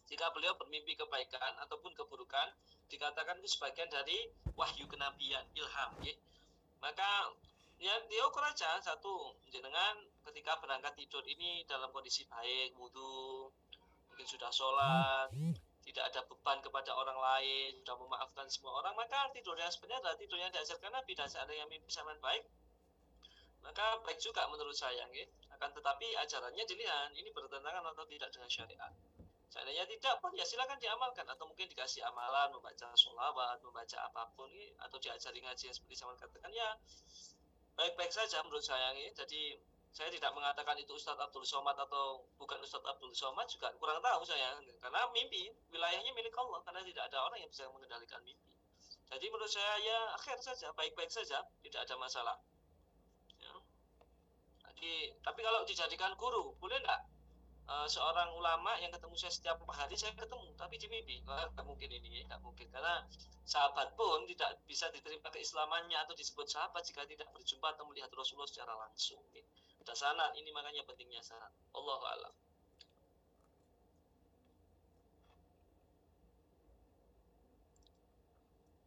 jika beliau bermimpi kebaikan ataupun keburukan, dikatakan itu sebagian dari wahyu kenabian, ilham ya. Maka ya dia ukur aja, satu, jenengan ketika berangkat tidur ini dalam kondisi baik, wudu, mungkin sudah sholat, tidak ada beban kepada orang lain, sudah memaafkan semua orang, maka tidur yang sebenarnya adalah tidur yang diajarkan Nabi. Dan seandainya mimpi sama baik, maka baik juga menurut saya ya. Akan tetapi ajarannya dilihat ini bertentangan atau tidak dengan syariat. Seandainya tidak pun ya silakan diamalkan, atau mungkin dikasih amalan membaca sholawat, membaca apapun atau diajari ngaji yang seperti saya katakan, ya baik-baik saja menurut saya ya. Jadi saya tidak mengatakan itu Ustadz Abdul Somad atau bukan Ustadz Abdul Somad, juga kurang tahu saya, karena mimpi wilayahnya milik Allah, karena tidak ada orang yang bisa mengendalikan mimpi. Jadi menurut saya ya akhir saja, baik-baik saja, tidak ada masalah ya. Jadi, tapi kalau dijadikan guru boleh enggak? Seorang ulama yang ketemu saya setiap hari, saya ketemu tapi di mimpi, nggak mungkin ini, nggak mungkin, karena sahabat pun tidak bisa diterima keislamannya atau disebut sahabat jika tidak berjumpa atau melihat Rasulullah secara langsung. Ada sanad, ini makanya pentingnya sanad. Allahu a'lam.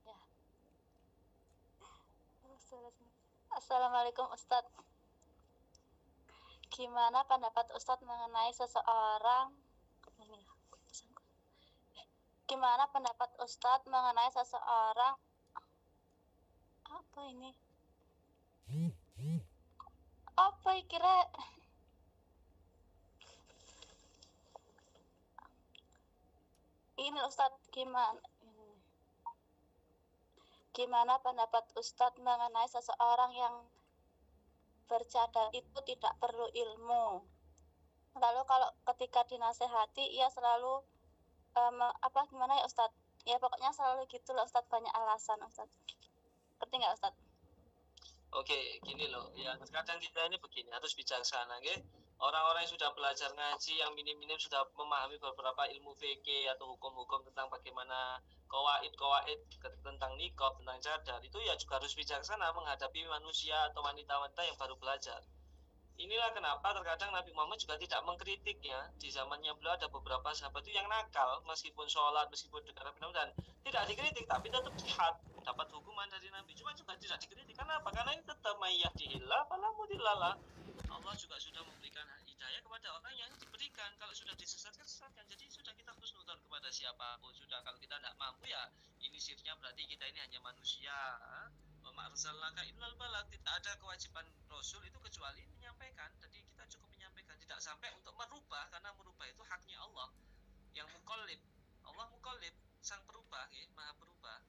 Ya. Assalamualaikum Ustadz. Gimana pendapat Ustadz mengenai seseorang? Gimana pendapat Ustadz mengenai seseorang? Apa ini? Apa kira? Ini Ustadz gimana pendapat Ustadz mengenai seseorang yang bercadar itu tidak perlu ilmu. Lalu kalau ketika dinasehati ia selalu gimana ya Ustadz? Ya pokoknya selalu gitu loh Ustadz, banyak alasan Ustadz. Ngerti nggak Ustadz? Oke, gini loh, ya kadang kita ini begini, harus bijaksana, ya. Orang-orang yang sudah belajar ngaji, yang minim-minim sudah memahami beberapa ilmu fikih atau hukum-hukum tentang bagaimana kawaid tentang niqab, tentang cadar, itu ya juga harus bijaksana menghadapi manusia atau wanita-wanita yang baru belajar. Inilah kenapa terkadang Nabi Muhammad juga tidak mengkritik ya. Di zamannya beliau ada beberapa sahabat itu yang nakal, meskipun sholat, meskipun dekat Nabi Muhammad, dan tidak dikritik, tapi tetap jihad, dapat hukuman dari Nabi. Cuma juga tidak dikritik, karena apa? Karena ini tetap mayyahdihillah fala mudhillalah. Allah juga sudah memberikan hidayah kepada orang yang diberikan. Kalau sudah disesatkan, sesatkan. Jadi sudah kita husnudzon kepada siapapun. Sudah, kalau kita tidak mampu ya ini sirnya berarti kita ini hanya manusia. Ma'arsalnaka illal balagh, tidak ada kewajiban Rasul itu kecuali menyampaikan. Jadi kita cukup menyampaikan, tidak sampai untuk merubah, karena merubah itu haknya Allah yang mukallib. Allah mukallib, sang perubah ya, maha perubah.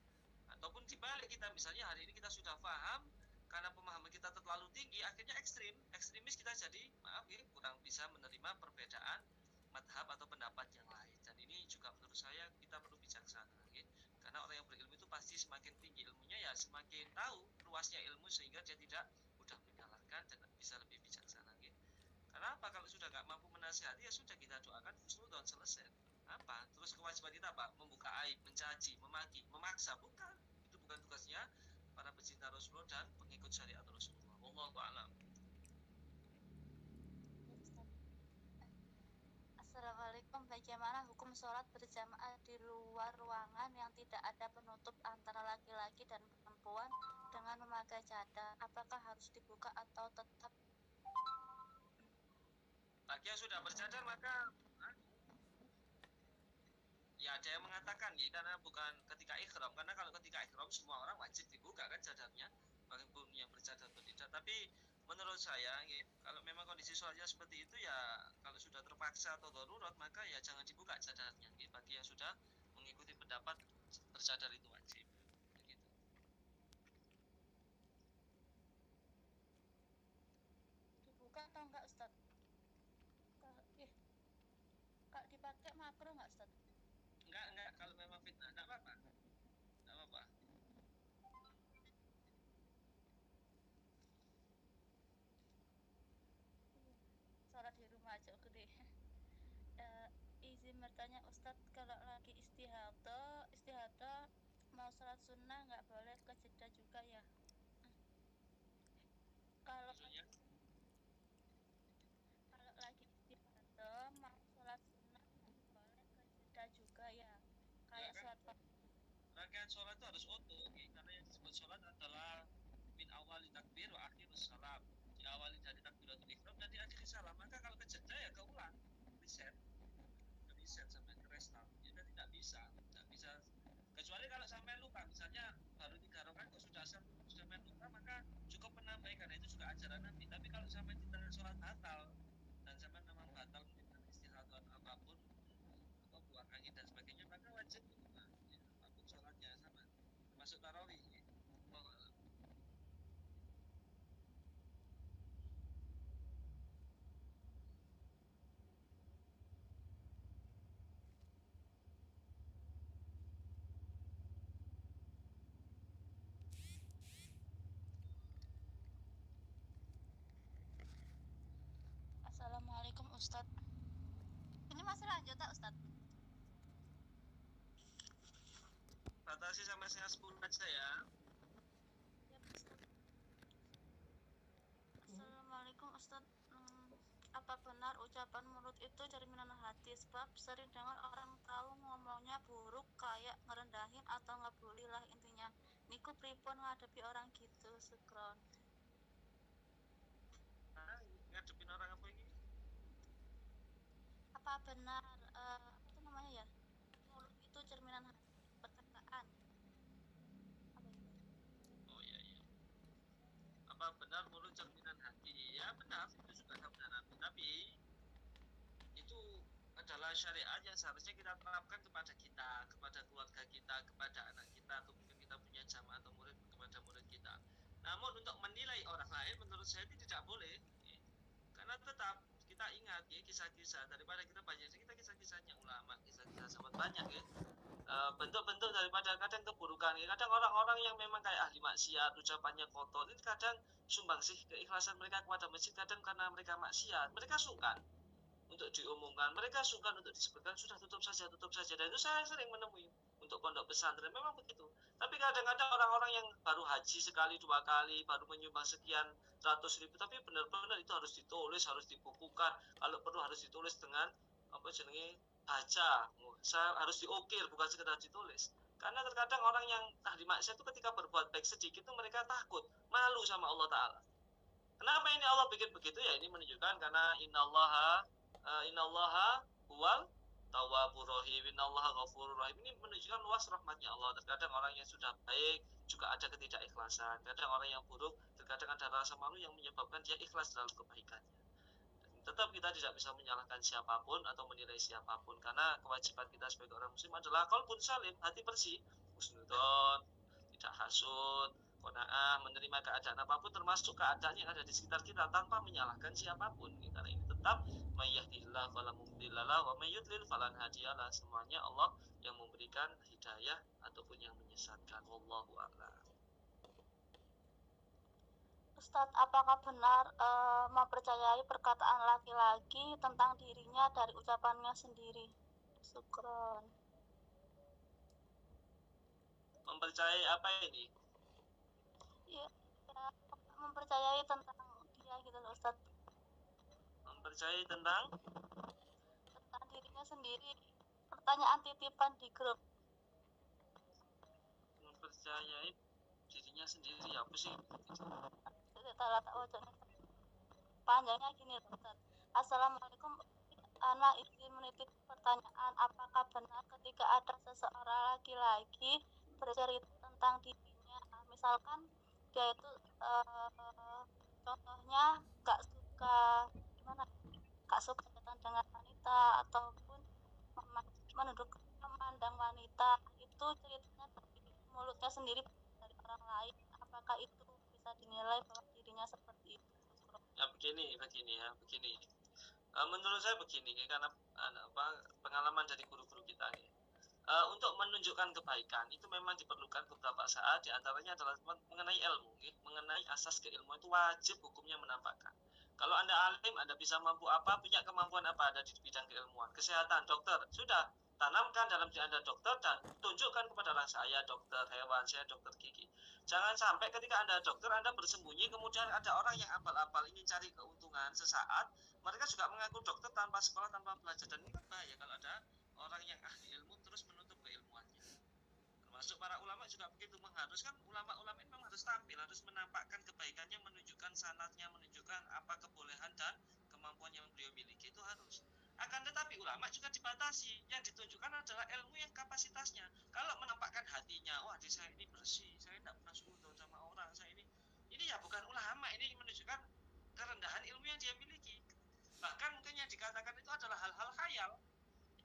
Ataupun dibalik, kita misalnya hari ini kita sudah paham, karena pemahaman kita terlalu tinggi, akhirnya ekstremis kita jadi kurang bisa menerima perbedaan madhab atau pendapat yang lain. Dan ini juga menurut saya kita perlu bijaksana ya. Karena orang yang berilmu itu pasti semakin tinggi ilmunya ya semakin tahu luasnya ilmu, sehingga dia tidak mudah menyalahkan dan bisa lebih bijaksana gitu. Karena apa, kalau sudah nggak mampu menasihati ya sudah, kita doakan husnudon, selesai. Apa terus kewajiban kita apa? Membuka aib, mencaci, memaki, memaksa? Bukan, itu bukan tugasnya para pecinta Rasulullah dan pengikut syariat Rasulullah. Wallahu a'lam. Assalamualaikum, bagaimana hukum sholat berjamaah di luar ruangan yang tidak ada penutup antara laki-laki dan perempuan dengan memakai cadar? Apakah harus dibuka atau tetap? Bagi yang sudah bercadar maka ya ada yang mengatakan ya, karena bukan ketika ihram, karena kalau ketika ihram semua orang wajib dibuka kan cadarnya, walaupun yang bercadar atau tidak. Tapi menurut saya ya, kalau memang kondisi sholatnya seperti itu ya, kalau sudah terpaksa atau darurat maka ya jangan dibuka cadarnya ya, bagi yang sudah mengikuti pendapat bercadar itu wajib begitu. Dibuka atau enggak, Ustaz? Kalau dipakai makruh enggak, Ustaz? Enggak, kalau memang fitnah enggak apa-apa. Sholat di rumah aja gede. Izin bertanya, Ustadz, kalau lagi istihadah mau sholat sunnah nggak boleh ke jeda juga ya? Kalau lagi istihadah mau sholat sunnah nggak boleh ke jeda juga ya? Kayak sholat rangkaian sholat itu harus utuh, karena yang disebut sholat adalah min awali takbir wa akhirus salam, diawali dari takbiratul ihram dan diakhiri salam. Maka kalau kejeda ya keulang, reset sampai ke restart, ya tidak bisa kecuali kalau sampai lupa, misalnya baru 3 rakaat kok sudah sampai lupa, maka cukup menambah, karena itu juga ajaran Nabi. Tapi kalau sampai di tengah sholat batal dan sampai memang batal dengan istirahat apapun atau buang angin dan sebagainya, maka wajib apapun sholatnya sama, termasuk tarawih. Assalamualaikum, Ustadz. Ini masih lanjut tak, Ustadz? Batasi sampai setengah 10 aja ya. Ya, Ustadz. Assalamualaikum, Ustadz. Apa benar ucapan mulut itu cerminan hati? Sebab sering dengar orang tahu ngomongnya buruk, kayak ngerendahin atau ngebully lah intinya. Niku pripun ngadepin orang gitu, Sukron. Ngadepin orang apa ini? Apa benar itu namanya ya, mulut itu cerminan hati, perkataan? Oh iya. Apa benar mulut cerminan hati? Ya benar, itu juga sabda Nabi. Tapi itu adalah syariat yang seharusnya kita terapkan kepada kita, kepada keluarga kita, kepada anak kita, atau mungkin kita punya jamaah atau murid, kepada murid kita. Namun untuk menilai orang lain menurut saya itu tidak boleh, karena tetap kita ingat ya kisah-kisah, daripada kita banyak kita kisah-kisahnya ulama, kisah-kisah sahabat banyak ya, bentuk-bentuk daripada kadang keburukan ya. Kadang orang-orang yang memang kayak ahli maksiat, ucapannya kotor, ini kadang sumbangsih keikhlasan mereka kepada masjid kadang karena mereka maksiat, mereka sungkan untuk diumumkan, mereka sungkan untuk disebutkan, sudah tutup saja. Dan itu saya sering menemui untuk pondok pesantren memang begitu. Tapi kadang-kadang orang-orang yang baru haji sekali 2 kali, baru menyumbang sekian ratus ribu, tapi benar-benar itu harus ditulis, harus dibukukan, kalau perlu harus ditulis dengan baca, harus diukir, bukan sekedar ditulis. Karena terkadang orang yang ahli maksiat itu ketika berbuat baik sedikit itu mereka takut, malu sama Allah Ta'ala. Kenapa ini Allah bikin begitu ya? Ini menunjukkan karena innallaha huwal tawwabur rahim, innallaha ghafurur rahim. Ini menunjukkan luas rahmatnya Allah. Terkadang orang yang sudah baik juga ada ketidakikhlasan. Kadang orang yang buruk terkadang ada rasa malu yang menyebabkan dia ikhlas dalam kebaikannya. Tetap kita tidak bisa menyalahkan siapapun atau menilai siapapun, karena kewajiban kita sebagai orang muslim adalah qalbun salim, hati bersih, husnudon, tidak hasud, qanaah, menerima keadaan apapun termasuk keadaan yang ada di sekitar kita tanpa menyalahkan siapapun. Karena ini tetap may yahdihillahu fala mudhillalah wa may yudlil falan hadiyalah. Semuanya Allah yang memberikan hidayah ataupun yang menyesatkan. Wallahu a'lam. Ustadz, apakah benar mempercayai perkataan laki-laki tentang dirinya dari ucapannya sendiri? Syukron. Mempercayai apa ini? Ya, mempercayai tentang dia gitu loh Ustadz. Mempercayai tentang dirinya sendiri. Pertanyaan titipan di grup. Mempercayai dirinya sendiri apa sih? Panjangnya gini loh Ustadz. Assalamualaikum, anak izin menitip pertanyaan, apakah benar ketika ada seseorang laki-laki bercerita tentang dirinya, misalkan dia itu contohnya gak suka jalan dengan wanita ataupun memandang wanita, itu ceritanya dari mulutnya sendiri dari orang lain, apakah itu bisa dinilai bahwa dirinya seperti itu? Ya begini. Menurut saya begini, karena pengalaman dari guru-guru kita, untuk menunjukkan kebaikan itu memang diperlukan beberapa saat. Diantaranya adalah mengenai ilmu, mengenai asas keilmuan itu wajib hukumnya menampakkan. Kalau Anda alim, Anda bisa mampu apa, punya kemampuan apa ada di bidang keilmuan, kesehatan, dokter, sudah tanamkan dalam diri Anda dokter dan tunjukkan kepada orang, saya dokter hewan, saya dokter gigi. Jangan sampai ketika Anda dokter, Anda bersembunyi, kemudian ada orang yang apal-apal ingin cari keuntungan sesaat, mereka juga mengaku dokter tanpa sekolah, tanpa belajar, dan ini bahaya kalau ada orang yang ahli ilmu terus menutup keilmuannya. Termasuk para ulama juga begitu, mengharuskan ulama-ulama ini memang harus tampil, harus menampakkan kebaikannya, menunjukkan sanatnya, menunjukkan apa kebolehan dan kemampuan yang beliau miliki, itu harus. Akan tetapi ulama juga dibatasi, yang ditunjukkan adalah ilmu yang kapasitasnya. Kalau menampakkan hatinya, wah di saya ini bersih, saya tidak pernah suzon sama orang, saya ini ya bukan ulama, ini menunjukkan kerendahan ilmu yang dia miliki. Bahkan mungkin yang dikatakan itu adalah hal-hal khayal.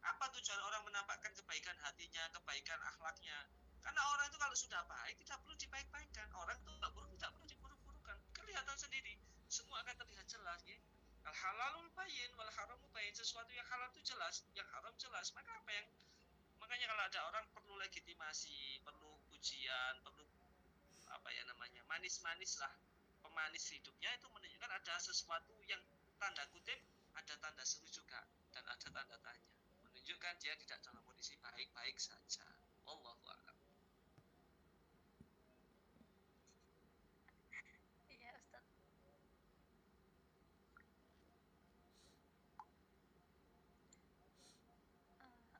Apa tujuan orang menampakkan kebaikan hatinya, kebaikan akhlaknya? Karena orang itu kalau sudah baik tidak perlu dibaik-baikkan, orang itu tidak perlu diburuk-burukan, kelihatan sendiri, semua akan terlihat jelas. Al halalul bayin wal haramu bayin, sesuatu yang halal itu jelas, yang haram jelas. Makanya kalau ada orang perlu legitimasi, perlu pujian, perlu manis-manis lah, pemanis hidupnya, itu menunjukkan ada sesuatu yang tanda kutip ada tanda seru juga dan ada tanda tanya, menunjukkan dia tidak dalam kondisi baik-baik saja. Wallahu a'lam. Iya Ustaz.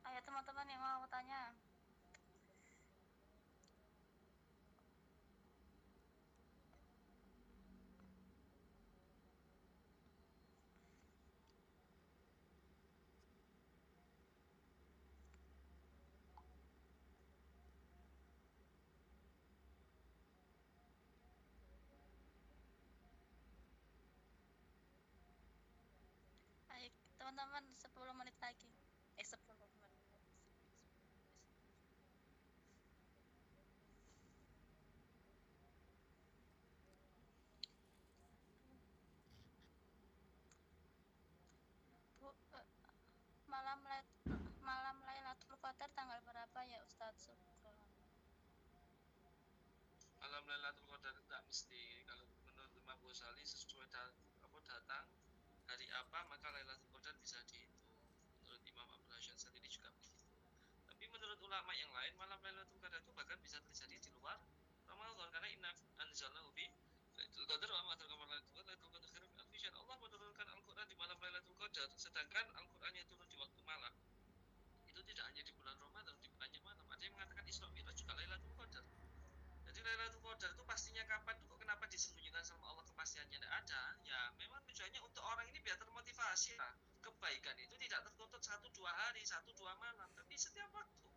Ayo teman-teman yang mau tanya. Teman-teman 10 menit lagi. 10 menit. Bu, malam Lailatul Qadar tanggal berapa ya Ustadz? Malam Lailatul Qadar tidak mesti. Kalau menurut Imam Ghazali sesuai datang hari apa maka Lailatul Qadar bisa dihitung. Menurut Imam Abdul Hasan sendiri juga begitu. Tapi menurut ulama yang lain, malam Lailatul Qadar itu bahkan bisa terjadi di luar Ramadan, karena inna anzalnahu fi Lailatul Qadar wa ma adraka ma Lailatul Qadar khairun min alfi syahr. Allah menurunkan Al-Qur'an di malam Lailatul Qadar, sedangkan Al-Qur'an yang turun di waktu malam itu tidak hanya di bulan Ramadan, di bulannya malam. Ada yang mengatakan Isra Mi'raj juga Lailatul Qadar. Jadi Lailatul Qadar itu pastinya kapan, kok kenapa disembunyikan sama Allah, kepastiannya tidak ada. Ya memang tujuannya untuk orang ini biar termotivasi lah. Kebaikan itu tidak tertuntut 1-2 hari, 1-2 malam, tapi setiap waktu.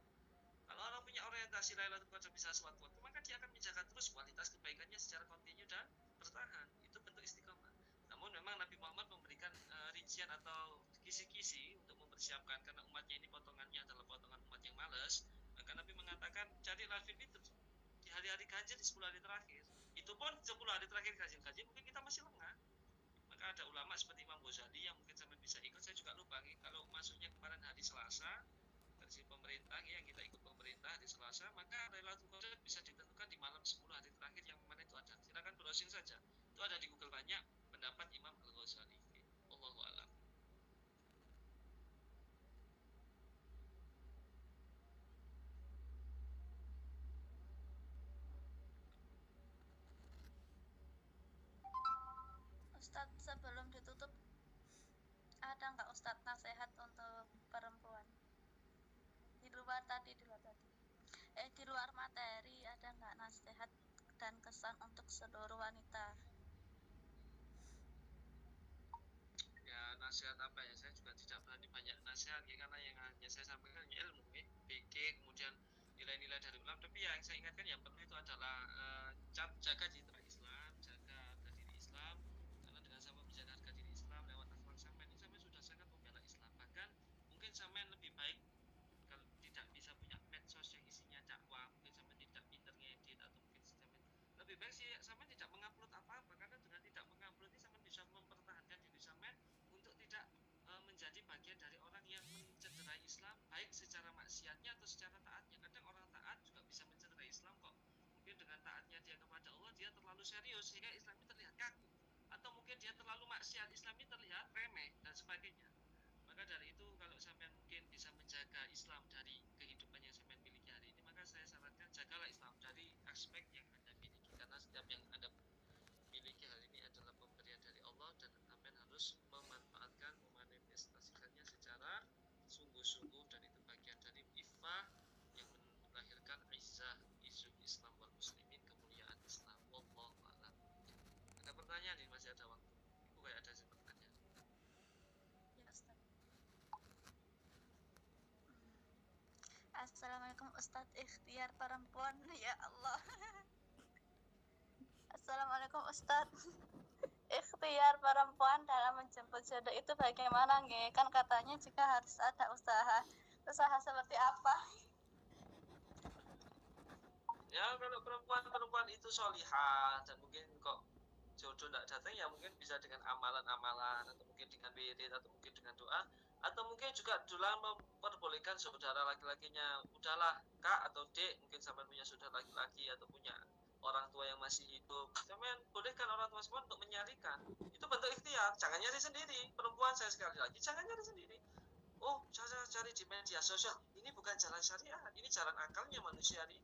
Kalau orang punya orientasi Lailatul Qadar bisa suatu waktu, maka dia akan menjaga terus kualitas kebaikannya secara kontinu dan bertahan. Itu bentuk istiqomah. Namun memang Nabi Muhammad memberikan rincian atau kisi-kisi untuk mempersiapkan, karena umatnya ini potongannya adalah potongan umat yang malas. Maka Nabi mengatakan, carilah fitr di hari-hari ganjil di 10 hari terakhir. Itu pun 10 hari terakhir ganjil mungkin kita masih lengah. Maka ada ulama seperti Imam Ghazali yang mungkin sampai bisa ikut. Saya juga lupa kalau masuknya kemarin hari Selasa versi pemerintah yang kita ikut pemerintah hari Selasa, maka Lailatul Qadar bisa ditentukan di malam 10 hari terakhir yang mana itu ada. Silakan browsing saja. Itu ada di Google banyak pendapat Imam Al-Ghazali. Wallahu a'lam. Ustadz, sebelum ditutup, ada nggak Ustadz nasihat untuk perempuan? Di luar materi, ada nggak nasihat dan kesan untuk seluruh wanita? Ya, nasihat apa ya? Saya juga tidak berani banyak nasihat ya, karena yang hanya saya sampaikan ilmu fikih, kemudian nilai-nilai dari ulama. Tapi yang saya ingatkan yang pertama itu adalah jaga citra Islam, jaga harga diri Islam. Karena dengan sama menjaga harga diri Islam lewat akhlak sampean, ini sampean sudah sangat membela Islam. Bahkan mungkin sampean lebih baik kalau tidak bisa punya medsos yang isinya dakwah, mungkin sampean tidak pinter ngedit, atau mungkin sampean lebih baik sih sampean tidak mengupload apa-apa, karena dengan tidak mengupload ini sampean bisa mempertahankan diri sampean untuk tidak menjadi bagian dari orang yang mencederai Islam, baik secara maksiatnya atau secara taatnya. Kadang orang taat juga bisa mencederai Islam kok. Mungkin dengan taatnya dia kepada Allah, dia terlalu serius sehingga Islam itu terlihat kaku, atau mungkin dia terlalu maksiat, Islam itu terlihat remeh dan sebagainya. Maka dari itu, kalau sampean mungkin bisa menjaga Islam dari kehidupan yang sampean miliki hari ini, maka saya sarankan jagalah Islam dari aspek yang Anda miliki, karena setiap yang Anda miliki hari ini adalah pemberian dari Allah, dan sampean harus memanfaatkan, memanifestasikannya secara sungguh-sungguh, dan itu bagian dari iffah yang melahirkan izzah, isu Islam wal muslimin, kemuliaan Islam. Wallahu a'lam. Ada pertanyaan ini, masih ada waktu. Ibu kayak ada pertanyaan. Ya Ustaz. Assalamualaikum Ustadz, ikhtiar perempuan, ya Allah. Assalamualaikum Ustadz, ikhtiar perempuan dalam menjemput jodoh itu bagaimana nge? Kan katanya juga harus ada usaha seperti apa? Ya, kalau perempuan itu solihah dan mungkin kok jodoh tidak datang, ya mungkin bisa dengan amalan-amalan, atau mungkin dengan wirid, atau mungkin dengan doa, atau mungkin juga dulu memperbolehkan saudara laki-lakinya, udahlah kak atau dek, mungkin sampai punya saudara laki-laki atau punya orang tua yang masih hidup, sampean bolehkan orang tua semua untuk menyarikan. Itu bentuk ikhtiar, jangan nyari sendiri. Perempuan, saya sekali lagi, jangan nyari sendiri. Oh, saya cari di media sosial, ini bukan jalan syariat, ini jalan akalnya manusia ini.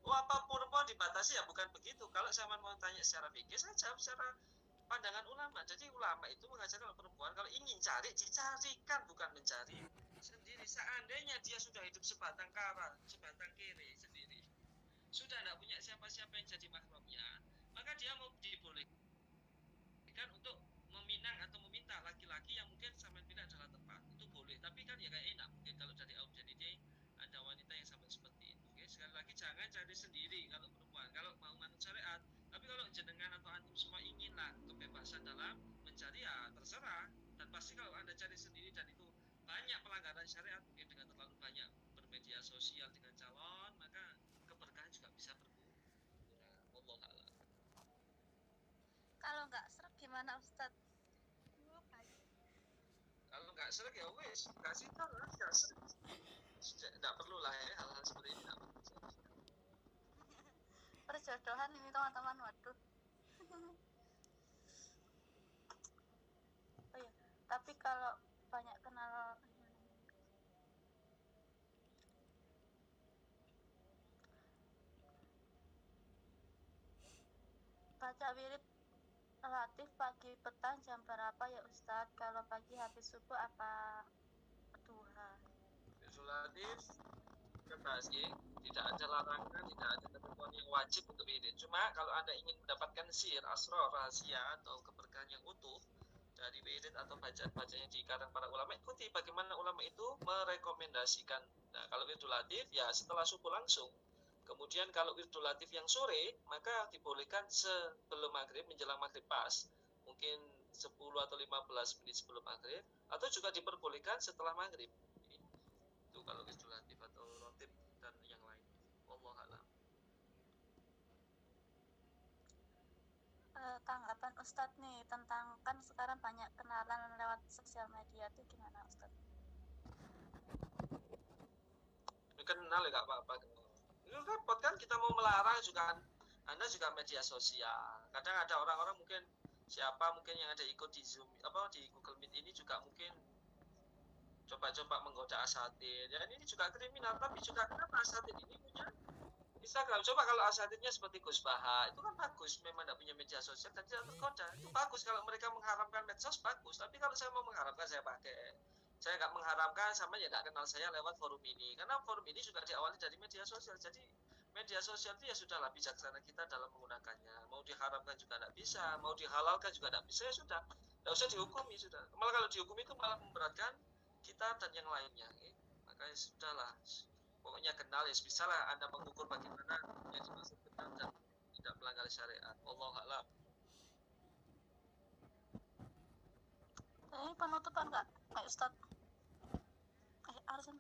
Oh, apa perempuan dibatasi? Ya bukan begitu. Kalau sama mau tanya secara fikih, saya jawab secara pandangan ulama. Jadi ulama itu mengajarkan perempuan kalau ingin cari, dicarikan, bukan mencari sendiri. Seandainya dia sudah hidup sebatang kara, sebatang kiri sendiri, sudah tidak punya siapa-siapa yang jadi mahramnya, maka dia mau dibolehkan untuk meminang atau meminta laki-laki yang mungkin sampai tidak adalah tepat. Itu boleh, tapi kan ya kayak enak mungkin kalau dari audiens ini ada wanita yang sampai seperti itu. Oke, sekali lagi jangan cari sendiri kalau perempuan, kalau mau manut syariat. Tapi kalau jenengan atau antum semua inginlah kebebasan dalam mencari, ya terserah. Dan pasti kalau Anda cari sendiri dan itu banyak pelanggaran syariat, mungkin dengan terlalu banyak bermedia sosial dengan calon, maka keberkahan juga bisa berkurang. Wallahu a'lam. Kalau nggak serak gimana Ustadz? Kalau nggak serak ya wes, kasih tahu lah, nggak serak. Tidak perlu lah ya, hal-hal seperti ini tidak perlu. Perjodohan ini teman-teman, waduh. Oh ya, tapi kalau banyak kenal baca wirid relatif pagi petang jam berapa ya Ustadz? Kalau pagi habis subuh apa duha? Relatif bebas ya, tidak ada larangan, tidak ada ketentuan yang wajib untuk wirid. Cuma kalau Anda ingin mendapatkan sir, asrar, rahasia atau keberkahan yang utuh dari wirid atau bacaan-bacaan yang dikarang para ulama, ikuti bagaimana ulama itu merekomendasikan. Nah, kalau wirid relatif ya setelah subuh langsung. Kemudian kalau wirid relatif yang sore, maka dibolehkan sebelum maghrib, menjelang maghrib pas, mungkin 10 atau 15 menit sebelum maghrib, atau juga diperbolehkan setelah maghrib. Itu kalau wirid relatif atau rotib dan yang lain. Wallahu a'lam. Ustadz nih tentang kan sekarang banyak kenalan lewat sosial media tuh gimana Ustadz? Kenal ya nggak apa-apa. Itu repot kan, kita mau melarang juga, Anda juga media sosial. Kadang ada orang-orang mungkin siapa mungkin yang ada ikut di Zoom di Google Meet ini juga mungkin coba-coba menggoda asatid. Ya ini juga kriminal, tapi juga kenapa asatid ini punya Instagram? Coba kalau asatidnya seperti Gus Baha, itu kan bagus, memang tidak punya media sosial dan tidak tergoda. Itu bagus kalau mereka mengharamkan medsos, bagus. Tapi kalau saya mau mengharamkan, saya pakai. Saya nggak mengharamkan, sama ya nggak kenal saya lewat forum ini. Karena forum ini juga diawali dari media sosial. Jadi media sosial itu ya sudahlah, bijaksana kita dalam menggunakannya. Mau diharamkan juga tidak bisa, mau dihalalkan juga tidak bisa, ya sudah. Tidak usah dihukumi, sudah. Malah kalau dihukumi itu malah memberatkan kita dan yang lainnya. Makanya sudahlah. Pokoknya kenal ya, bisa lah Anda mengukur bagaimana yang dimaksud kenal dan tidak melanggar syariat. Wallahu a'lam. Ini penutupan nggak Ustadz? Arsen.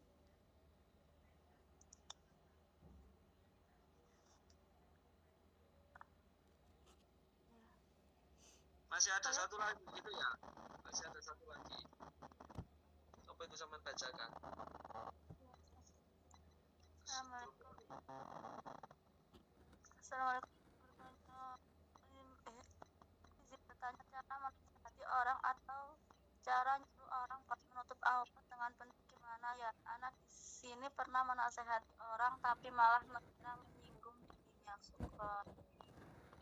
Masih ada satu lagi gitu ya? Masih ada satu lagi. Apa itu sama bacakan? Assalamualaikum. Assalamualaikum. Izin bertanya, cara menasihati orang atau cara nyuruh orang menutup aurat dengan bentuk gimana ya? Anak di sini pernah menasihati orang tapi malah menyinggung dirinya. Syukur.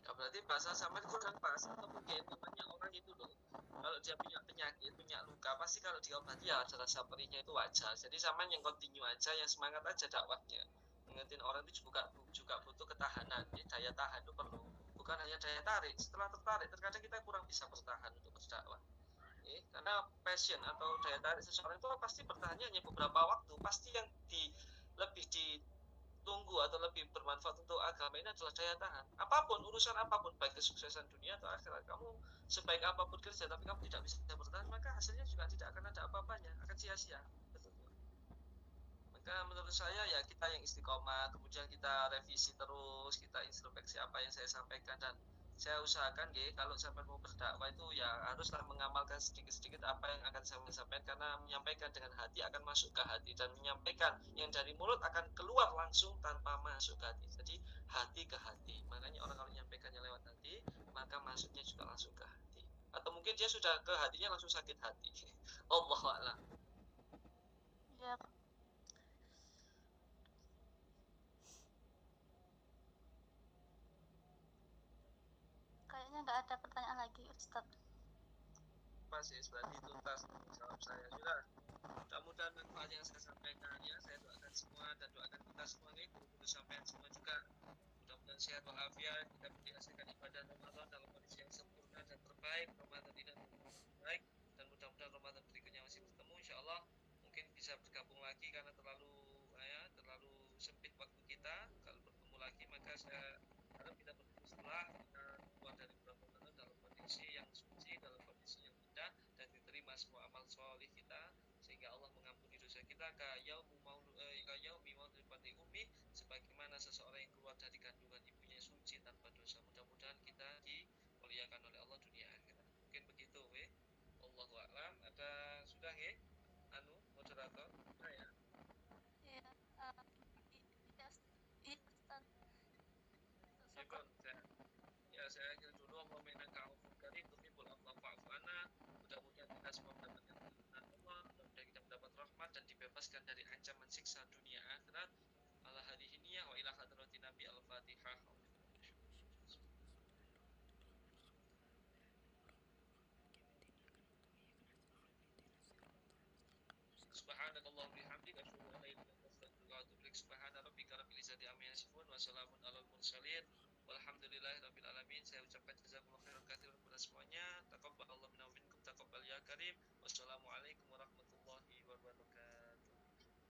Ya berarti bahasa sama kurang pas, atau mungkin namanya orang itu loh, kalau dia punya penyakit, punya luka, pasti kalau diobati ya ada rasa perihnya, itu wajar. Jadi sama yang continue aja, yang semangat aja dakwahnya. Mengertiin orang itu juga butuh ketahanan. Jadi daya tahan itu perlu, bukan hanya daya tarik. Setelah tertarik, terkadang kita kurang bisa bertahan untuk berdakwah. Karena passion atau daya tarik seseorang itu pasti bertahannya hanya beberapa waktu. Pasti yang lebih ditunggu atau lebih bermanfaat untuk agama ini adalah daya tahan. Apapun, urusan apapun, baik kesuksesan dunia atau akhirat, kamu sebaik apapun kerja tapi kamu tidak bisa bertahan, maka hasilnya juga tidak akan ada apa-apanya, akan sia-sia. Betul. Maka menurut saya ya kita yang istiqomah, kemudian kita revisi terus, kita introspeksi apa yang saya sampaikan, dan saya usahakan kalau sampai mau berdakwah itu ya haruslah mengamalkan sedikit-sedikit apa yang akan saya sampaikan, karena menyampaikan dengan hati akan masuk ke hati, dan menyampaikan yang dari mulut akan keluar langsung tanpa masuk ke hati. Jadi hati ke hati. Makanya orang kalau menyampaikannya lewat hati, maka masuknya juga langsung ke hati. Atau mungkin dia sudah ke hatinya langsung sakit hati. Allahu a'lam. Ya. Kayaknya nggak ada pertanyaan lagi, Ustadz. Masih berarti tuntas jawab saya sudah. Mudah-mudahan manfaat yang saya sampaikan ya, saya doakan semua dan doakan kita semua nih, guru-guru sampean semua juga. Mudah-mudahan sehat walafiat, kita dihasilkan ibadah Ramadan dalam kondisi yang sempurna dan terbaik. Ramadan ini baik, dan mudah-mudahan Ramadan berikutnya masih bertemu insyaallah. Mungkin bisa bergabung lagi karena terlalu sempit waktu kita. Kalau bertemu lagi maka saya harap kita bertemu setelah kita keluar dari bulan Ramadan dalam kondisi yang suci, dalam kondisi yang indah, dan diterima semua amal soleh kita, sehingga Allah mengampuni dosa kita. Yaumi maulidil fadli ummi, sebagaimana seseorang yang keluar dari kandungan ibunya suci tanpa dosa. Mudah-mudahan kita dimuliakan oleh Allah dunia akhirat. Mungkin begitu Allahu a'lam. Ada sudah moderator saya. Saya akhiri dulu. Allahumma innaka afuwwun karim tuhibbul afwa fa'fu anna. Mudah-mudahan kita semua mendapatkan rahmat Allah, mudah-mudahan kita mendapat rahmat dan dibebaskan dari ancaman siksa dunia akhirat. Ala hadhihi niyah wa ila hadratin Nabi al-Fatihah. Subhanakallahumma bihamdika asyhadu an la ilaha illa anta astaghfiruka wa atubu ilaik. Subhana rabbika rabbil izzati amma yasifun wa salamun alal mursalin walhamdulillahi rabbil alamin. Saya ucapkan jazakumullah khairan.